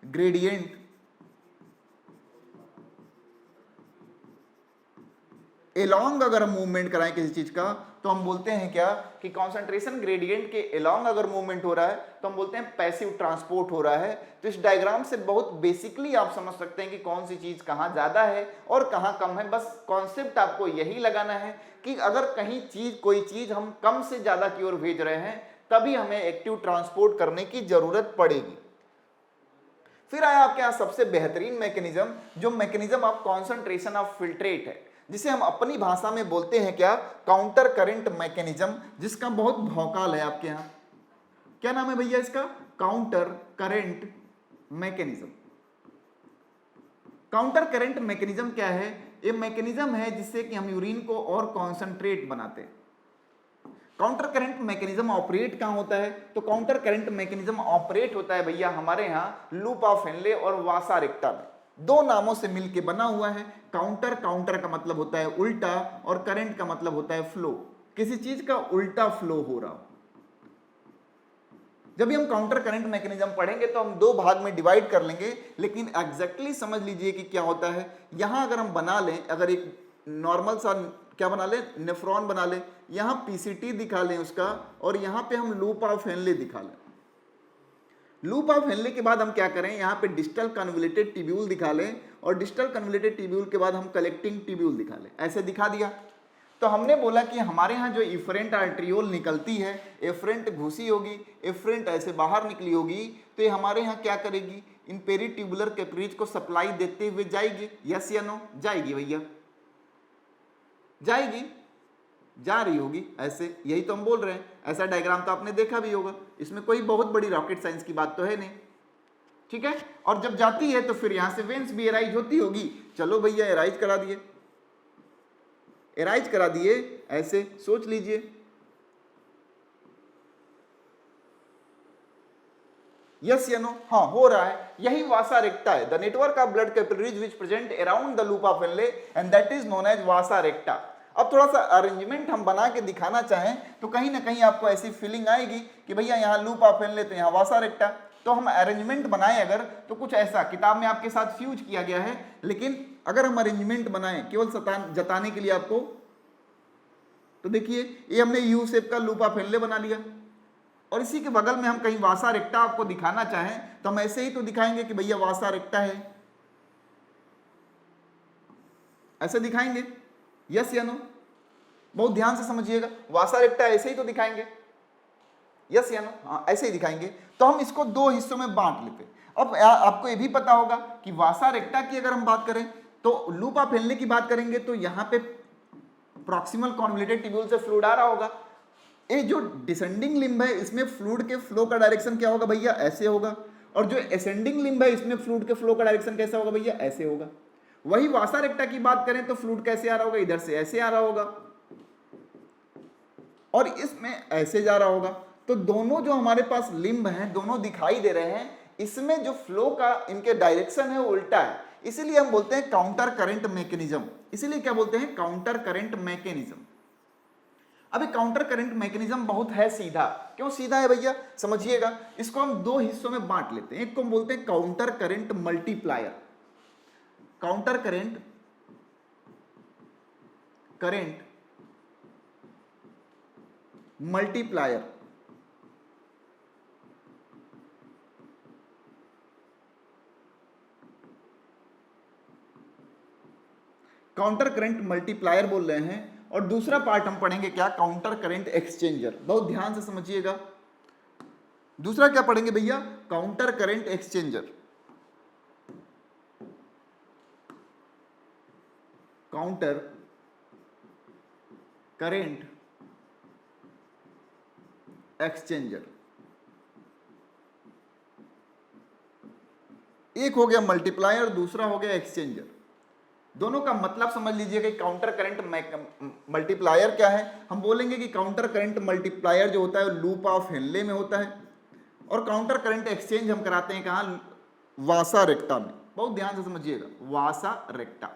ग्रेडियंट एलोंग अगर हम मूवमेंट कराएं किसी चीज का, तो हम बोलते हैं क्या कि कॉन्सेंट्रेशन ग्रेडियंट के एलोंग अगर मूवमेंट हो रहा है तो हम बोलते हैं पैसिव ट्रांसपोर्ट हो रहा है। तो इस डायग्राम से बहुत बेसिकली आप समझ सकते हैं कि कौन सी चीज कहां ज्यादा है और कहां कम है। बस कॉन्सेप्ट आपको यही लगाना है कि अगर कहीं कोई चीज हम कम से ज्यादा की ओर भेज रहे हैं तभी हमें एक्टिव ट्रांसपोर्ट करने की जरूरत पड़ेगी। फिर आया आपके यहां सबसे बेहतरीन मैकेनिज्म, जो mechanism of concentration of filtrate है, जिसे हम अपनी भाषा में बोलते हैं क्या, काउंटर करंट मैकेनिज्म, जिसका बहुत भौकाल है आपके यहां। क्या नाम है भैया इसका, counter current mechanism. Counter current mechanism क्या है, ये मैकेनिज्म है जिससे कि हम यूरिन को और कॉन्सेंट्रेट बनाते हैं। काउंटर करंट मैकेनिज्म ऑपरेट कहां होता है, तो काउंटर करंट मैकेनिज्म ऑपरेट होता है भैया हमारे यहां लूप ऑफ हेनले और वासा रेक्टा में। दो नामों से मिलके बना हुआ है। काउंटर का मतलब होता है उल्टा और करंट का मतलब होता है फ्लो, किसी चीज का उल्टा फ्लो हो रहा हो। जब भी हम काउंटर करंट मैकेनिज्म पढ़ेंगे तो हम दो भाग में डिवाइड कर लेंगे, लेकिन एग्जैक्टली समझ लीजिए कि क्या होता है। यहां अगर हम बना लें, अगर एक नॉर्मल सा क्या बना लें, नेफ्रॉन बना लें, यहां पीसीटी दिखा लें उसका, और यहां पे हम लूप ऑफ हेनले दिखा लें। लूप ऑफ हेनले के बाद हम क्या करें, यहां पे डिस्टल कन्वोल्यूटेड ट्यूब्यूल दिखा लें, और डिस्टल कन्वोल्यूटेड ट्यूब्यूल के बाद हम कलेक्टिंग ट्यूब्यूल दिखा लें। ऐसे दिखा दिया तो हमने बोला कि हमारे यहाँ जो इफरेंट आर्ट्रियोल निकलती है, एफरेंट घुसी होगी, एफरेंट ऐसे बाहर निकली होगी, तो ये हमारे यहाँ क्या करेगी, इन पेरीट्यूबुलर कैपिलरीज को सप्लाई देते हुए जाएगी। यस या नो, जाएगी भैया, जाएगी, जा रही होगी, ऐसे, यही तो हम बोल रहे हैं। ऐसा डायग्राम तो आपने देखा भी होगा, इसमें कोई बहुत बड़ी रॉकेट साइंस की बात तो है नहीं, ठीक है। और जब जाती है तो फिर यहां से वेंस भी एराइज होती होगी। चलो भैया एराइज करा दिए, एराइज करा दिए, ऐसे सोच लीजिए। यस या नो, हाँ हो रहा है, यही वासा रेक्टा है, the network of blood capillaries which present around the loop of Henle and that is known as vasa recta. अब थोड़ा सा अरेंजमेंट हम बना के दिखाना चाहें तो कहीं ना कहीं आपको ऐसी फीलिंग आएगी कि भैया यहाँ लूप ऑफ हेनले तो यहाँ वासा रेक्टा। तो हम अरेंजमेंट बनाएं अगर, तो कुछ ऐसा किताब में आपके साथ फ्यूज किया गया है, लेकिन अगर हम अरेंजमेंट बनाएं केवल जताने के लिए आपको, तो देखिए ये हमने यू शेप का लूप ऑफ हेनले बना लिया, और इसी के बगल में हम कहीं वासा रेक्टा आपको दिखाना चाहें तो हम ऐसे ही तो दिखाएंगे कि भैया वासा रेक्टा है, ऐसे दिखाएंगे, यस या नो? बहुत ध्यान से समझिएगा, वासा रेक्टा ऐसे ही तो दिखाएंगे, यस या नो? हाँ, ऐसे ही दिखाएंगे। तो हम इसको दो हिस्सों में बांट लेते हैं। अब आपको ये भी पता होगा कि वासा रेक्टा की अगर हम बात करें तो लूप ऑफ हेनले की बात करेंगे तो यहां पे प्रॉक्सिमल कॉन्वोल्यूटेड ट्यूब्यूल से फ्लूइड आ रहा होगा। ये जो डिसेंडिंग लिम्ब है इसमें फ्लूइड के फ्लो का डायरेक्शन क्या होगा भैया? ऐसे होगा। और जो असेंडिंग लिम्ब है इसमें फ्लूइड के फ्लो का डायरेक्शन कैसा होगा भैया? ऐसे होगा। वही वासा रेक्टा की बात करें तो फ्लूइड कैसे आ रहा होगा? इधर से ऐसे आ रहा होगा और इसमें ऐसे जा रहा होगा। तो दोनों जो हमारे पास लिम्ब हैं दोनों दिखाई दे रहे हैं, इसमें जो फ्लो का इनके डायरेक्शन है वो उल्टा है, इसीलिए हम बोलते हैं काउंटर करंट मैकेनिज्म। इसीलिए क्या बोलते हैं? Counter current mechanism. अभी काउंटर करंट मैकेनिज्म बहुत है सीधा। क्यों सीधा है भैया? समझिएगा, इसको हम दो हिस्सों में बांट लेते हैं। एक को हम बोलते हैं counter current multiplier. Counter current multiplier. Counter current multiplier बोल रहे हैं। और दूसरा पार्ट हम पढ़ेंगे क्या? Counter current exchanger. बहुत ध्यान से समझिएगा, दूसरा क्या पढ़ेंगे भैया? Counter current exchanger. Counter current exchanger. एक हो गया मल्टीप्लायर, दूसरा हो गया एक्सचेंजर। दोनों का मतलब समझ लीजिए कि काउंटर करंट मल्टीप्लायर क्या है। हम बोलेंगे कि काउंटर करंट मल्टीप्लायर जो होता है लूप ऑफ हेनले में होता है, और काउंटर करंट एक्सचेंज हम कराते हैं कहाँ? वासा रेक्टा में। बहुत ध्यान से समझिएगा, वासा रेक्टा।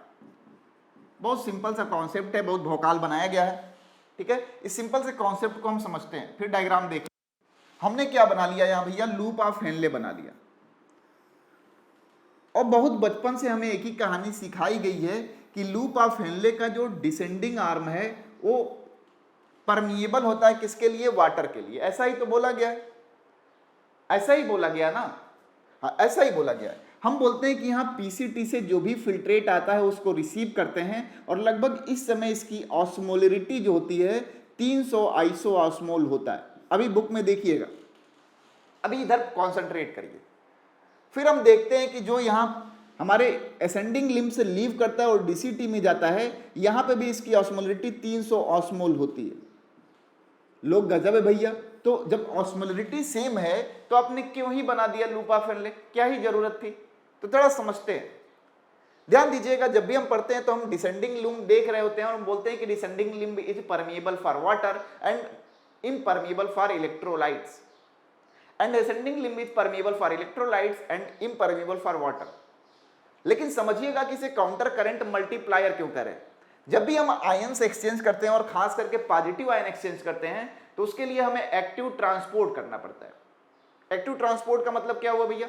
बहुत सिंपल सा कॉन्सेप्ट है, बहुत भौकाल बनाया गया है, ठीक है। इस सिंपल से कॉन्सेप्ट को हम समझते हैं, फिर डायग्राम देखें। हमने क्या बना लिया यहाँ भैया? लूप ऑफ हेनले बना लिया। और बहुत बचपन से हमें एक ही कहानी सिखाई गई है कि लूप ऑफ हेनले का जो डिसेंडिंग आर्म है वो परमिएबल होता है। किसके लिए? वाटर के लिए। ऐसा ही तो बोला गया है, ऐसा ही बोला गया ना? हाँ, ऐसा ही बोला गया है। हम बोलते हैं कि यहाँ पीसीटी से जो भी फिल्ट्रेट आता है उसको रिसीव करते हैं, और लगभग इस समय इसकी ऑस्मोलरिटी जो होती है 300 आइसो ऑस्मोल होता है। अभी बुक में देखिएगा, अभी इधर कॉन्सेंट्रेट करिए। फिर हम देखते हैं कि जो यहाँ हमारे असेंडिंग लिम्ब से लीव करता है और डीसीटी में जाता है, यहाँ पे भी इसकी ऑस्मोलरिटी 300 ऑस्मोल होती है। लोग गजब है भैया। तो जब ऑस्मोलरिटी सेम है तो आपने क्यों ही बना दिया लूप ऑफ हेनले? क्या ही जरूरत थी? तो थोड़ा समझते हैं, ध्यान दीजिएगा। जब भी हम पढ़ते हैं तो हम डिसेंडिंग लिम्ब देख रहे होते हैं और हम बोलते हैं कि descending limb is permeable for water and impermeable for electrolytes, and ascending limb is permeable for electrolytes and impermeable for water. लेकिन समझिएगा कि इसे काउंटर करंट मल्टीप्लायर क्यों करें? जब भी हम आयंस एक्सचेंज करते हैं और खास करके पॉजिटिव आयन एक्सचेंज करते हैं तो उसके लिए हमें एक्टिव ट्रांसपोर्ट करना पड़ता है। एक्टिव ट्रांसपोर्ट का मतलब क्या हुआ भैया?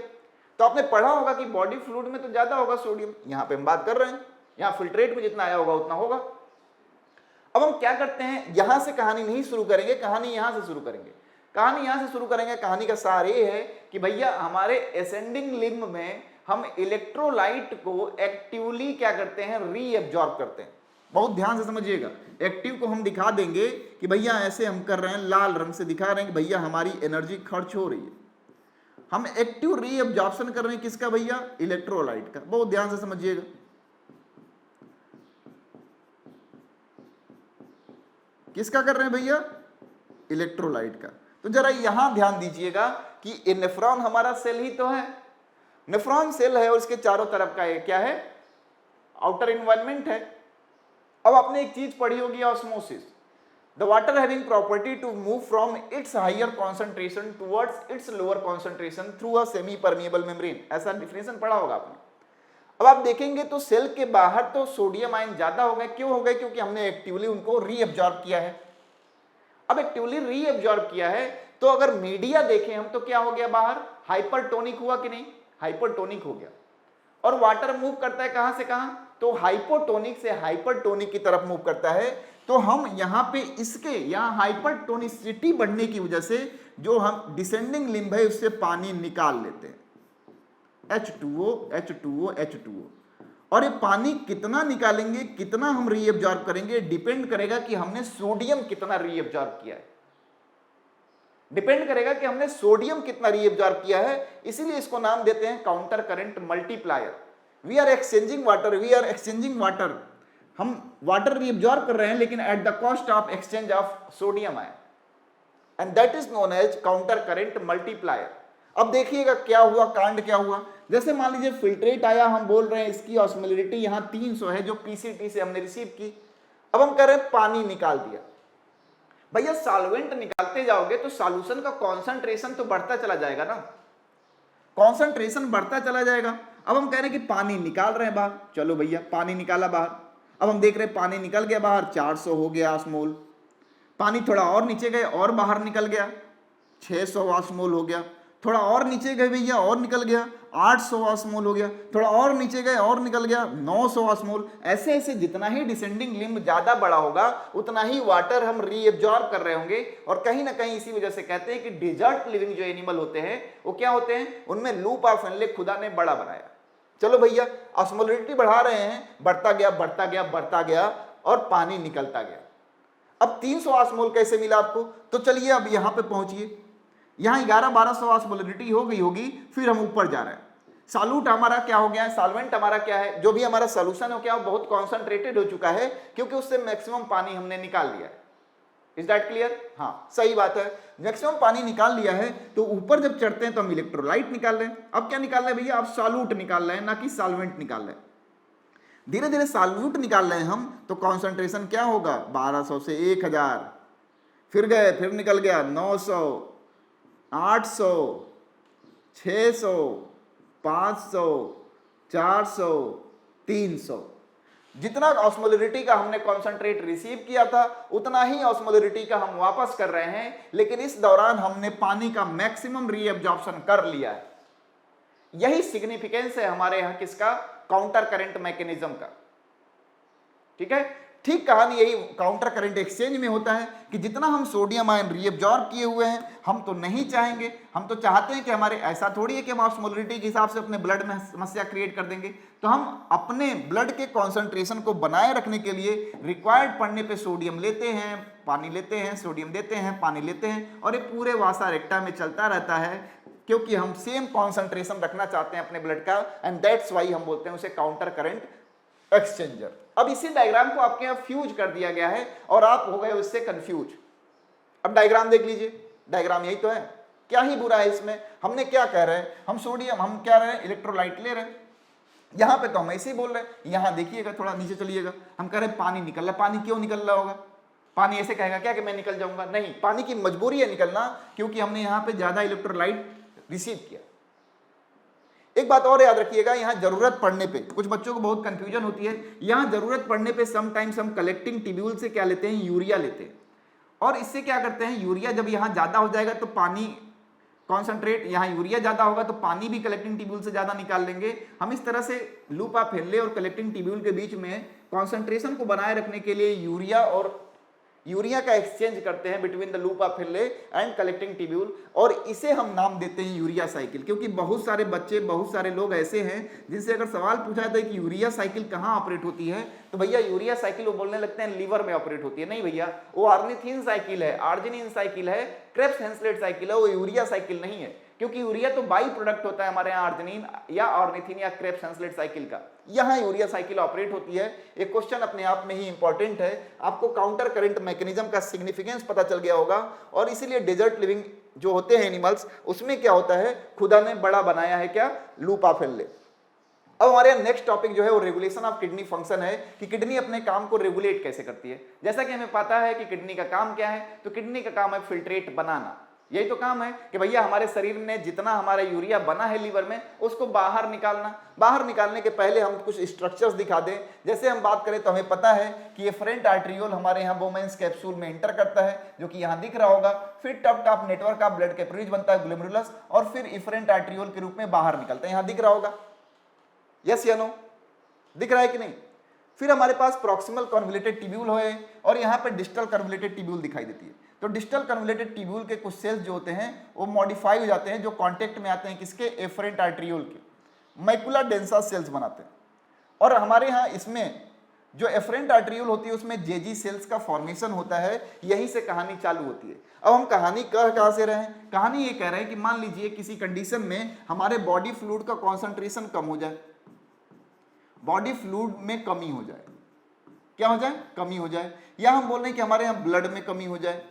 तो आपने पढ़ा होगा कि बॉडी फ्लूइड में तो ज्यादा होगा सोडियम, यहां पे हम बात कर रहे हैं यहां फिल्ट्रेट में जितना आया होगा उतना होगा। अब हम क्या करते हैं, यहां से कहानी नहीं शुरू करेंगे, कहानी यहां से शुरू करेंगे। कहानी यहां से शुरू करेंगे। कहानी का सार ये है कि भैया हमारे असेंडिंग लिम्ब में हम इलेक्ट्रोलाइट को एक्टिवली क्या करते हैं? रीअब्जॉर्ब करते हैं। बहुत ध्यान से समझिएगा, एक्टिव को हम दिखा देंगे कि भैया ऐसे हम कर रहे हैं, लाल रंग से दिखा रहे हैं कि भैया हमारी एनर्जी खर्च हो रही है। हम एक्टिव रीअब्जॉर्प्शन कर रहे हैं किसका भैया? इलेक्ट्रोलाइट का। बहुत ध्यान से समझिएगा, किसका कर रहे हैं भैया? इलेक्ट्रोलाइट का। तो जरा यहां ध्यान दीजिएगा कि ये नेफ्रॉन हमारा सेल ही तो है, नेफ्रॉन सेल है और इसके चारों तरफ का ये क्या है? आउटर एनवायरनमेंट है। अब आपने एक चीज पढ़ी होगी, osmosis. The water having property to move from its higher concentration towards its lower concentration through a semi permeable membrane, ऐसा डिफिनेशन पढ़ा होगा आपने। अब आप देखेंगे तो सेल के बाहर तो सोडियम आयन ज्यादा हो गए। क्यों हो गए? क्योंकि हमने एक्टिवली उनको रीअब्जॉर्ब किया है। अब एक्टिवली रीअब्जॉर्ब किया है तो अगर मीडिया देखें हम तो क्या हो गया? बाहर हाइपरटोनिक हुआ कि नहीं? हाइपरटोनिक हो गया। और वाटर मूव करता है कहां से कहां? तो हाइपोटोनिक से हाइपरटोनिक की तरफ मूव करता है। तो हम यहां पे इसके यहां हाइपरटोनिसिटी बढ़ने की वजह से जो हम डिसेंडिंग लिम्ब है उससे पानी निकाल लेते हैं, H2O H2O H2O। और ये पानी कितना निकालेंगे, कितना हम रीअब्जॉर्ब करेंगे, डिपेंड करेगा कि हमने सोडियम कितना रीअब्जॉर्ब किया है, डिपेंड करेगा कि हमने सोडियम कितना रीअब्जॉर्ब किया है। इसीलिए इसको नाम देते हैं counter current multiplier. We are exchanging water, हम वाटर रीअब्जॉर्ब कर रहे हैं लेकिन at the cost of exchange of sodium ion, and that is known as counter current multiplier. अब देखिएगा क्या हुआ, कांड क्या हुआ। जैसे मान लीजिए फिल्ट्रेट आया, हम बोल रहे हैं इसकी ऑस्मोलरिटी यहां 300 है जो पीसीटी से हमने रिसीव की। अब हम कह रहे हैं पानी निकाल दिया। भैया सॉल्वेंट निकालते जाओगे तो सॉल्यूशन का कॉन्सेंट्रेशन तो बढ़ता चला जाएगा ना, कॉन्सेंट्रेशन बढ़ता चला जाएगा। अब हम कह रहे हैं कि पानी निकाल रहे हैं बाहर, चलो भैया पानी निकाला बाहर। अब हम देख रहे हैं पानी निकल गया बाहर, 400 हो गया ऑस्मोल। पानी थोड़ा और नीचे गए और बाहर निकल गया, 600 ऑस्मोल हो गया। थोड़ा और नीचे गए भैया और निकल गया, 800 ऑस्मोल हो गया। थोड़ा और नीचे गए और निकल गया, 900 ऑस्मोल। ऐसे ऐसे जितना ही डिसेंडिंग लिम्ब ज्यादा बड़ा होगा उतना ही वाटर हम रीअब्जॉर्ब कर रहे होंगे। और कहीं ना कहीं इसी वजह से कहते हैं कि डिजर्ट लिविंग जो एनिमल होते हैं वो क्या होते हैं, उनमें लूप ऑफ हेनले खुदा ने बड़ा बनाया। चलो भैया ऑस्मोलरिटी बढ़ा रहे हैं, बढ़ता गया बढ़ता गया बढ़ता गया और पानी निकलता गया। अब 300 ऑस्मोल कैसे मिला आपको, तो चलिए अब यहां पे पहुंचिए। यहां 1100-1200 ऑस्मोलरिटी हो गई होगी, फिर हम ऊपर जा रहे हैं। सॉल्यूट हमारा क्या हो गया है, सॉल्वेंट हमारा क्या है, जो भी हमारा सॉल्यूशन हो क्या, वो बहुत कॉन्सेंट्रेटेड हो चुका है क्योंकि उससे मैक्सिमम पानी हमने निकाल लिया है। Is that clear? हाँ सही बात है, मैक्सिमम पानी निकाल लिया है। तो ऊपर जब चढ़ते हैं तो हम इलेक्ट्रोलाइट निकाल रहे हैं। अब क्या निकाल रहे हैं भैया, आप सॉल्यूट निकाल रहे हैं, ना कि सॉल्वेंट निकाल रहे हैं। धीरे धीरे सॉल्यूट निकाल रहे हैं हम, तो कॉन्सेंट्रेशन क्या होगा, 1200 से 1000, फिर गए, फिर निकल गया 900, 800, 600, 500, 400, 300। जितना ऑस्मोलरिटी का हमने कॉन्सेंट्रेट रिसीव किया था उतना ही ऑस्मोलरिटी का हम वापस कर रहे हैं, लेकिन इस दौरान हमने पानी का मैक्सिमम रीअब्जॉर्प्शन कर लिया है। यही सिग्निफिकेंस है हमारे यहां किसका, काउंटर करंट मैकेनिज्म का। ठीक है, ठीक कहानी यही काउंटर करंट एक्सचेंज में होता है कि जितना हम सोडियम आयन रीअब्जॉर्ब किए हुए हैं हम तो नहीं चाहेंगे, हम तो चाहते हैं कि हमारे, ऐसा थोड़ी है कि हम ऑस्मोलरिटी के हिसाब से अपने ब्लड में समस्या क्रिएट कर देंगे। तो हम अपने ब्लड के कॉन्सेंट्रेशन को बनाए रखने के लिए रिक्वायर्ड पड़ने पे सोडियम लेते हैं, पानी लेते हैं, सोडियम देते हैं, पानी लेते हैं, और ये पूरे वासा रेक्टा में चलता रहता है क्योंकि हम सेम कॉन्सेंट्रेशन रखना चाहते हैं अपने ब्लड का, एंड दैट्स वाई हम बोलते हैं उसे काउंटर करंट एक्सचेंजर। अब इसी डायग्राम को आपके यहाँ फ्यूज कर दिया गया है और आप हो गए उससे कंफ्यूज। अब डायग्राम देख लीजिए, डायग्राम यही तो है, क्या ही बुरा है इसमें। हमने क्या कह रहे हैं, हम सोडियम, हम क्या रहे हैं, इलेक्ट्रोलाइट ले रहे हैं। यहां पे तो हम ऐसे ही बोल रहे हैं, यहां देखिएगा, थोड़ा नीचे चलिएगा, हम कह रहे हैं पानी निकल रहा। पानी क्यों निकल रहा होगा, पानी ऐसे कहेगा क्या कि मैं निकल जाऊंगा, नहीं, पानी की मजबूरी है निकलना क्योंकि हमने यहाँ पे ज्यादा इलेक्ट्रोलाइट रिसीव किया। एक बात और याद रखिएगा, यहां जरूरत पड़ने पे, कुछ बच्चों को बहुत कंफ्यूजन होती है, यहां जरूरत पड़ने पे समटाइम्स हम कलेक्टिंग टिब्यूल से क्या लेते हैं, यूरिया लेते हैं, और इससे क्या करते हैं, यूरिया जब यहां ज्यादा हो जाएगा तो पानी कॉन्सेंट्रेट, यहां यूरिया ज्यादा होगा तो पानी भी कलेक्टिंग टिब्यूल से ज्यादा निकाल लेंगे। हम इस तरह से लूप ऑफ हेनले और कलेक्टिंग टिब्यूल के बीच में कॉन्सेंट्रेशन को बनाए रखने के लिए यूरिया का एक्सचेंज करते हैं between the loop of Henle and collecting tubule, और इसे हम नाम देते हैं यूरिया साइकिल। क्योंकि बहुत सारे बच्चे, बहुत सारे लोग ऐसे हैं जिनसे अगर सवाल पूछा जाता है कि यूरिया साइकिल कहाँ ऑपरेट होती है, तो भैया यूरिया साइकिल वो बोलने लगते हैं लीवर में ऑपरेट होती है। नहीं भैया, वो ऑर्निथिन साइकिल है, आर्जिनिन साइकिल है, क्रेब्स हैंसलेट साइकिल है, वो यूरिया साइकिल नहीं है। क्योंकि यूरिया तो बाई प्रोडक्ट होता है हमारे यहाँ आर्जिनिन या ऑर्निथिन या क्रेब्स हैंसलेट साइकिल का, यहाँ यूरिया साइकिल ऑपरेट होती है। एक क्वेश्चन अपने आप में ही इंपॉर्टेंट है, आपको काउंटर करंट मैकेनिज्म का सिग्निफिकेंस पता चल गया होगा। और इसीलिए डेजर्ट लिविंग जो होते हैं एनिमल्स, उसमें क्या होता है, खुदा ने बड़ा बनाया है क्या, लूप ऑफ हेनले। अब हमारे नेक्स्ट टॉपिक जो है वो रेगुलेशन ऑफ किडनी फंक्शन है, कि किडनी अपने काम को रेगुलेट कैसे करती है। जैसा कि हमें पता है कि किडनी का काम क्या है, तो किडनी का काम है फिल्ट्रेट बनाना। यही तो काम है कि भैया हमारे शरीर में जितना हमारा यूरिया बना है लीवर में उसको बाहर निकालना। बाहर निकालने के पहले हम कुछ स्ट्रक्चर्स दिखा दें। जैसे हम बात करें तो हमें पता है कि एफरेंट आर्टरियोल हमारे यहाँ बोमेंस कैप्सूल में एंटर करता है, जो कि यहाँ दिख रहा होगा। फिर टप top network of blood capillaries बनता है, ग्लोमेरुलस, और फिर एफरेंट आर्टरियोल के रूप में बाहर निकलता है, यहाँ दिख रहा होगा। यस या नो, दिख रहा है कि नहीं। फिर हमारे पास प्रॉक्सिमल कन्वोल्यूटेड ट्यूब्यूल है और यहाँ पे डिस्टल कन्वोल्यूटेड ट्यूब्यूल दिखाई देती है। तो डिस्टल कन्वोल्यूटेड ट्यूब्यूल के कुछ सेल्स जो होते हैं वो मॉडिफाई हो जाते हैं, जो कांटेक्ट में आते हैं किसके, एफरेंट आर्टरियोल के, मैकुला डेंसा सेल्स बनाते हैं। और हमारे यहाँ इसमें जो एफरेंट आर्टरियोल होती है उसमें जेजी सेल्स का फॉर्मेशन होता है, यहीं से कहानी चालू होती है। अब हम कहानी कहाँ से रहे हैं, कहानी ये कह रहे हैं कि मान लीजिए किसी कंडीशन में हमारे बॉडी फ्लूइड का कॉन्सेंट्रेशन कम हो जाए, बॉडी फ्लूइड में कमी हो जाए, क्या हो जाए, कमी हो जाए, या हम बोल रहे हैं कि हमारे यहाँ ब्लड में कमी हो जाए,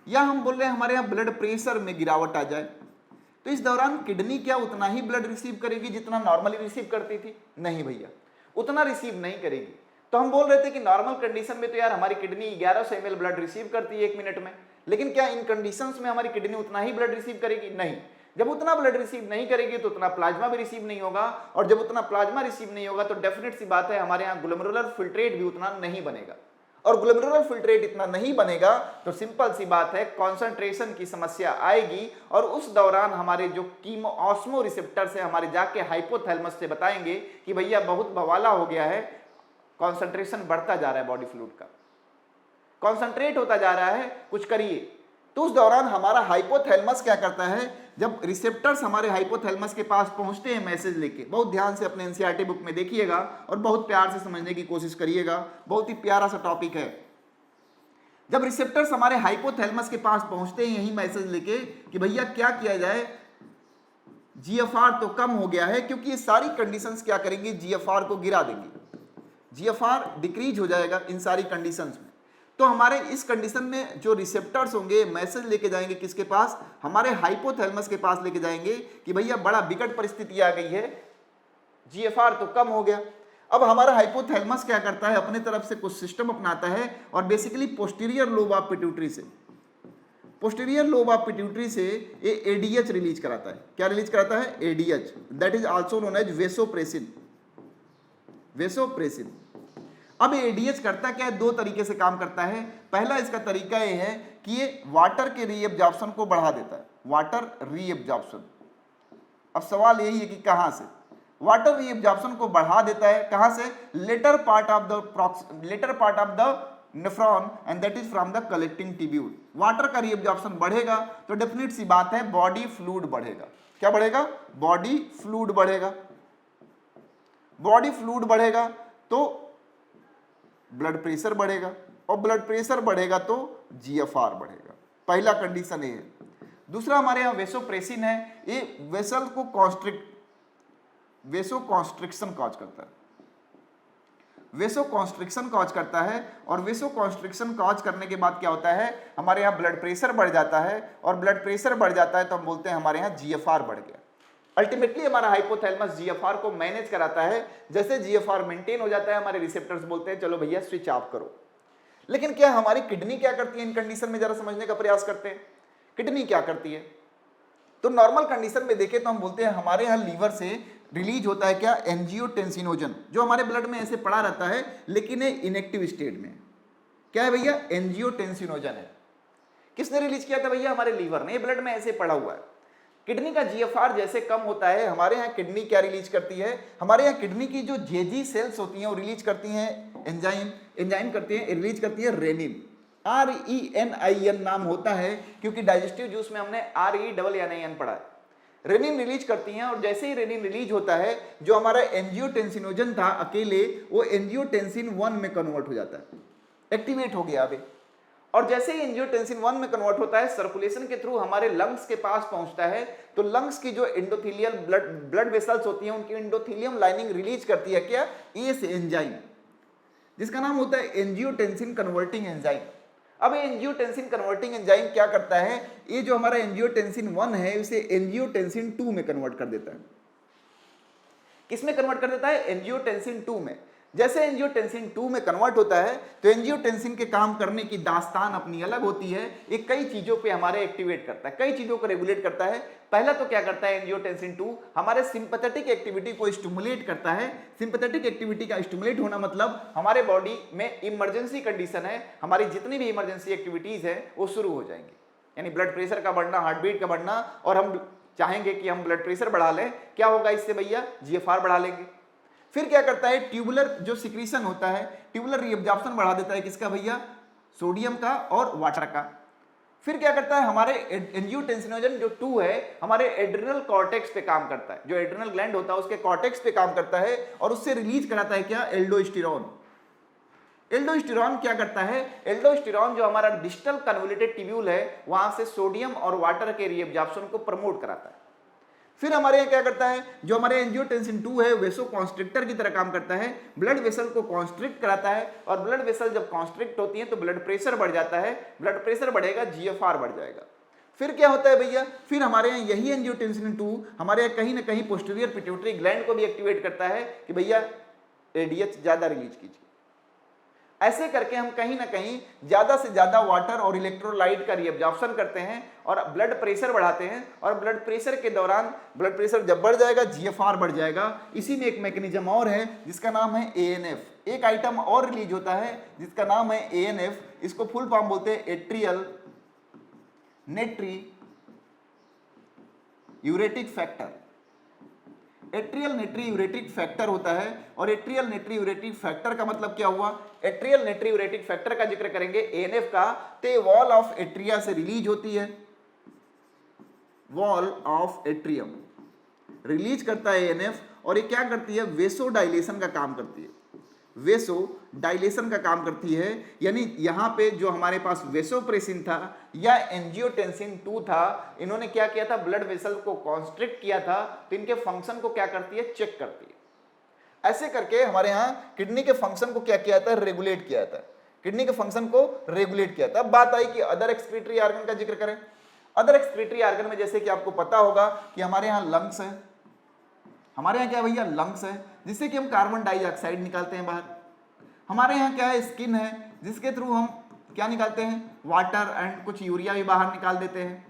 या हम बोल रहे हैं हमारे यहाँ ब्लड प्रेशर में गिरावट आ जाए, तो इस दौरान किडनी क्या उतना ही ब्लड रिसीव करेगी जितना नॉर्मली रिसीव करती थी? नहीं भैया, उतना रिसीव नहीं करेगी। तो हम बोल रहे थे कि नॉर्मल कंडीशन में तो यार हमारी किडनी 1100 ml ब्लड रिसीव करती है 1 मिनट में, लेकिन क्या इन कंडीशंस में हमारी किडनी उतना ही ब्लड रिसीव करेगी? नहीं। जब उतना ब्लड रिसीव नहीं करेगी तो उतना प्लाज्मा भी रिसीव नहीं होगा, और जब उतना प्लाज्मा रिसीव नहीं होगा तो डेफिनेट सी बात है हमारे यहाँ ग्लोमेरुलर फिल्ट्रेट भी उतना नहीं बनेगा, और ग्लोमेरुलर फिल्ट्रेट इतना नहीं बनेगा तो सिंपल सी बात है कंसंट्रेशन की समस्या आएगी, और उस दौरान हमारे जो कीमो ऑस्मो रिसेप्टर से हमारे जाके हाइपोथैलेमस से बताएंगे कि भैया बहुत बवाला हो गया है, कंसंट्रेशन बढ़ता जा रहा है बॉडी फ्लूइड का, कंसंट्रेट होता जा रहा है, कुछ करिए। तो उस दौरान हमारा हाइपोथैलेमस क्या करता है, जब रिसेप्टर्स हमारे हाइपोथैलेमस के पास पहुंचते हैं मैसेज लेके, बहुत ध्यान से अपने एनसीईआरटी बुक में देखिएगा और बहुत प्यार से समझने की कोशिश करिएगा, बहुत ही प्यारा सा टॉपिक है। जब रिसेप्टर्स हमारे हाइपोथैलेमस के पास पहुंचते हैं यही मैसेज लेके कि भैया क्या किया जाए, जीएफआर तो कम हो गया है, क्योंकि ये सारी कंडीशंस क्या करेंगी, जीएफआर को गिरा देंगी, जीएफआर डिक्रीज हो जाएगा इन सारी कंडीशंस में। तो हमारे इस कंडीशन में जो रिसेप्टर्स होंगे मैसेज लेके जाएंगे किसके पास, हमारे हाइपोथैलेमस के पास लेके जाएंगे कि भैया बड़ा विकट परिस्थिति आ गई है, जीएफआर तो कम हो गया। अब हमारा हाइपोथैलेमस क्या करता है, अपने तरफ से कुछ सिस्टम अपनाता है और basically posterior lobe of pituitary से, पोस्टीरियर लोब ऑफ पिट्यूटरी से ये एडीएच रिलीज कराता है। क्या रिलीज कराता है? ADH, that is also known as vasopressin, vasopressin. अब एडीएच करता क्या है, दो तरीके से काम करता है। पहला इसका तरीका ये है कि ये वाटर के रीएब्जॉर्प्शन को बढ़ा देता है, वाटर रीएब्जॉर्प्शन। अब सवाल यही है कि कहां से वाटर रीएब्जॉर्प्शन को बढ़ा देता है, कहां से, later part of the nephron and that is from the collecting tubule. Water का रीएब्जॉर्प्शन बढ़ेगा तो डेफिनेट सी बात है बॉडी फ्लूइड बढ़ेगा। क्या बढ़ेगा? बॉडी फ्लूइड बढ़ेगा। बॉडी फ्लूइड बढ़ेगा तो ब्लड प्रेशर बढ़ेगा, और ब्लड प्रेशर बढ़ेगा तो जीएफआर बढ़ेगा। पहला कंडीशन ये है। दूसरा हमारे यहाँ वेसोप्रेसिन है, ये वेसल को वेसोकॉन्स्ट्रिक्शन कॉज करता है, वेसोकॉन्स्ट्रिक्शन कॉज करता है, और वेसोकॉन्स्ट्रिक्शन कॉज करने के बाद क्या होता है, हमारे यहाँ ब्लड प्रेशर बढ़ जाता है, और ब्लड प्रेशर बढ़ जाता है तो हम बोलते हैं हमारे यहाँ जीएफआर बढ़ गया। अल्टीमेटली हमारा हाइपोथैलेमस जीएफआर को मैनेज कराता है। जैसे जीएफआर मेंटेन हो जाता है हमारे रिसेप्टर्स बोलते हैं चलो भैया स्विच ऑफ करो। लेकिन क्या हमारी किडनी क्या करती है इन कंडीशन में, जरा समझने का प्रयास करते हैं। किडनी क्या करती है, तो नॉर्मल कंडीशन में देखें तो हम बोलते हैं हमारे यहाँ लीवर से रिलीज होता है क्या, एंजियोटेंसिनोजन, जो हमारे ब्लड में ऐसे पड़ा रहता है लेकिन ये इनएक्टिव स्टेट में। क्या है भैया? एंजियोटेंसिनोजन है। किसने रिलीज किया था भैया? हमारे लीवर ने, ब्लड में ऐसे पड़ा हुआ है। किडनी का जीएफआर जैसे कम होता है, हमारे यहाँ किडनी क्या रिलीज करती है, हमारे यहाँ किडनी की जो जेजी सेल्स होती हैं वो रिलीज करती हैं एंजाइम करती है, रिलीज करती है रेनिन, RENIN नाम होता है क्योंकि डाइजेस्टिव जूस में हमने RENIN पढ़ा है। रेनिन रिलीज करती हैं, और जैसे ही रेनिन रिलीज होता है जो हमारा एंजियोटेंसिनोजन था अकेले वो एंजियोटेंसिन 1 में कन्वर्ट हो जाता है, एक्टिवेट हो गया अभी। और जैसे ही एंजियोटेंसिन 1 में कन्वर्ट होता है सर्कुलेशन के थ्रू हमारे लंग्स के पास पहुंचता है, तो लंग्स की जो एंडोथेलियल ब्लड वेसल्स होती हैं उनकी एंडोथेलियम लाइनिंग रिलीज करती है क्या, एस एंजाइम, जिसका नाम होता है एंजियोटेंसिन कन्वर्टिंग एंजाइम। अब एंजियोटेंसिन कन्वर्टिंग एंजाइम क्या करता है, ये जो हमारा एंजियोटेंसिन 1 है इसे एंजियोटेंसिन 2 में कन्वर्ट कर देता है। किसमें कन्वर्ट कर देता है? एंजियोटेंसिन 2 में। जैसे एंजियोटेंसिन 2 में कन्वर्ट होता है तो एंजियोटेंसिन के काम करने की दास्तान अपनी अलग होती है। ये कई चीजों पे हमारे एक्टिवेट करता है, कई चीजों को रेगुलेट करता है। पहला तो क्या करता है एंजियोटेंसिन 2, हमारे सिंपैथेटिक एक्टिविटी को स्टिमुलेट करता है। सिंपैथेटिक एक्टिविटी का स्टिमुलेट होना मतलब हमारे बॉडी में इमरजेंसी कंडीशन है, हमारी जितनी भी इमरजेंसी एक्टिविटीज है वो शुरू हो जाएंगी, यानी ब्लड प्रेशर का बढ़ना, हार्ट बीट का बढ़ना, और हम चाहेंगे कि हम ब्लड प्रेशर बढ़ा लें, क्या होगा इससे भैया? जीएफआर बढ़ा लेंगे। फिर क्या करता है, ट्यूबुलर जो सिक्रीशन होता है, ट्यूबुलर रीअब्जॉर्प्शन बढ़ा देता है किसका भैया, सोडियम का और वाटर का। फिर क्या करता है, हमारे एंजियोटेंसिनोजन जो 2 है हमारे एड्रिनल कॉर्टेक्स पे काम करता है, जो एड्रिनल ग्लैंड होता है उसके कॉर्टेक्स पे काम करता है और उससे रिलीज कराता है क्या, एल्डोस्टेरॉन। एल्डोस्टेरॉन क्या करता है, एल्डोस्टेरॉन जो हमारा डिस्टल कन्वोल्यूटेड ट्यूब्यूल है वहां से सोडियम और वाटर के रीअब्जॉर्प्शन को प्रमोट कराता है। फिर हमारे यहाँ क्या करता है, जो हमारे एंजियोटेंसिन 2 है वेसो कॉन्स्ट्रिक्टर की तरह काम करता है, ब्लड वेसल को कॉन्स्ट्रिक्ट कराता है और ब्लड वेसल जब कॉन्स्ट्रिक्ट होती है तो ब्लड प्रेशर बढ़ जाता है, ब्लड प्रेशर बढ़ेगा, जीएफआर बढ़ जाएगा। फिर क्या होता है भैया, फिर हमारे यहाँ यही एंजियोटेंसिन 2 हमारे यहाँ कहीं ना कहीं पोस्टीरियर पिट्यूटरी ग्लैंड को भी एक्टिवेट करता है कि भैया एडीएच ज्यादा रिलीज कीजिए। ऐसे करके हम कहीं ना कहीं ज्यादा से ज्यादा वाटर और इलेक्ट्रोलाइट का रीअब्जॉर्प्शन करते हैं और ब्लड प्रेशर बढ़ाते हैं, और ब्लड प्रेशर के दौरान ब्लड प्रेशर जब बढ़ जाएगा जीएफआर बढ़ जाएगा। इसी में एक मैकेनिज्म और है जिसका नाम है एएनएफ। एक आइटम और रिलीज होता है जिसका नाम है एएनएफ, इसको फुल फॉर्म बोलते हैं एट्रियल नेट्री यूरेटिक फैक्टर। एट्रियल नेट्री यूरेटिक फैक्टर होता है, और एट्रियल नेट्री यूरेटिक फैक्टर का मतलब क्या हुआ, एट्रियल नेट्री यूरेटिक फैक्टर का जिक्र करेंगे एएनएफ का, तो वॉल ऑफ एट्रिया से रिलीज होती है, वॉल ऑफ एट्रियम रिलीज करता है एएनएफ, और ये क्या करती है, वेसो डायलेशन का काम करती है, वेसो डायलेशन का काम करती है। यानी यहां पे जो हमारे पास वेसोप्रेसिन था या एंजियोटेंसिन 2 था, इन्होंने क्या किया था, ब्लड वेसल को कॉन्स्ट्रिक्ट किया था, तो इनके फंक्शन को क्या करती है, चेक करती है। ऐसे करके हमारे यहाँ किडनी के फंक्शन को क्या किया था, रेगुलेट किया था, किडनी के फंक्शन को रेगुलेट किया था। अब बात आई कि अदर एक्सक्रीटरी ऑर्गन का जिक्र करें। अदर एक्सक्रीटरी ऑर्गन में जैसे कि आपको पता होगा कि हमारे यहाँ लंग्स है, हमारे यहाँ क्या भैया, लंग्स है, जिससे कि हम कार्बन डाइऑक्साइड निकालते हैं बाहर। हमारे यहाँ क्या है, स्किन है, जिसके थ्रू हम क्या निकालते हैं, वाटर एंड कुछ यूरिया भी बाहर निकाल देते हैं।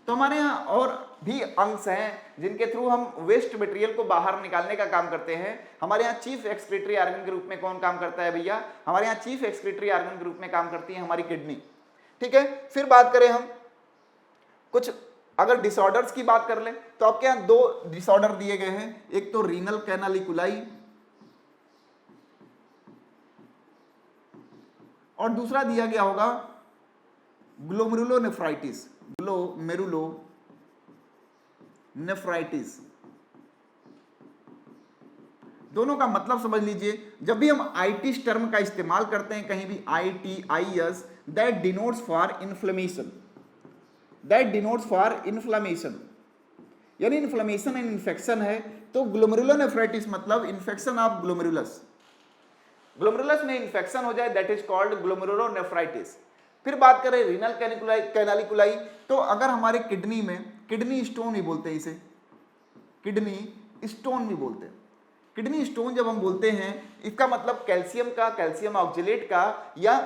तो हमारे यहाँ और भी अंग्स हैं जिनके थ्रू हम वेस्ट मटेरियल को बाहर निकालने का काम करते हैं। हमारे यहाँ चीफ एक्सक्रीटरी ऑर्गन के रूप में कौन काम करता है भैया, हमारे यहाँ चीफ एक्सक्रीटरी ऑर्गन के रूप में काम करती है हमारी किडनी। ठीक है, फिर बात करें हम कुछ अगर डिसऑर्डर्स की बात कर लें तो आपके यहाँ 2 डिसऑर्डर दिए गए हैं, एक तो रीनल कैनालिकुलाई और दूसरा दिया गया होगा ग्लोमेरुलोनेफ्राइटिस, ग्लोमेरुलोनेफ्राइटिस। दोनों का मतलब समझ लीजिए, जब भी हम आइटिस टर्म का इस्तेमाल करते हैं कहीं भी ITIS, that denotes for inflammation, that denotes for inflammation, यानी इन्फ्लेमेशन एंड इन्फेक्शन है। तो ग्लोमेरुलोनेफ्राइटिस मतलब इन्फेक्शन ऑफ ग्लोमेरुलस, ग्लोमेरुलस में इन्फेक्शन हो जाए दैट इज कॉल्ड ग्लोमेरुलोनेफ्राइटिस। फिर बात करें रीनल कैनालिकुलाई, तो अगर हमारे किडनी में, किडनी स्टोन भी बोलते हैं इसे, किडनी स्टोन भी बोलते हैं, किडनी स्टोन जब हम बोलते हैं इसका मतलब कैल्शियम का, कैल्शियम ऑक्जेलेट का या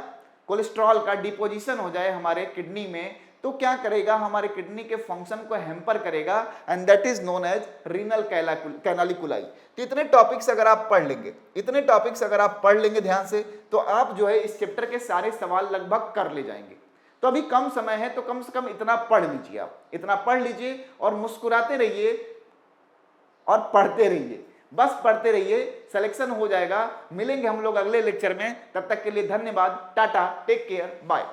कोलेस्ट्रॉल का डिपोजिशन हो जाए हमारे किडनी में, तो क्या करेगा, हमारे किडनी के फंक्शन को हैम्पर करेगा, and that is known as renal canaliculi. तो इतने टॉपिक्स अगर आप पढ़ लेंगे, इतने टॉपिक्स अगर आप पढ़ लेंगे ध्यान से, तो आप जो है इस चैप्टर के सारे सवाल लगभग कर ले जाएंगे। तो अभी कम समय है तो कम से कम इतना पढ़ लीजिए, आप इतना पढ़ लीजिए और मुस्कुराते रहिए और पढ़ते रहिए, बस पढ़ते रहिए, सिलेक्शन हो जाएगा। मिलेंगे हम लोग अगले लेक्चर में, तब तक के लिए धन्यवाद, टाटा, टेक केयर, बाय।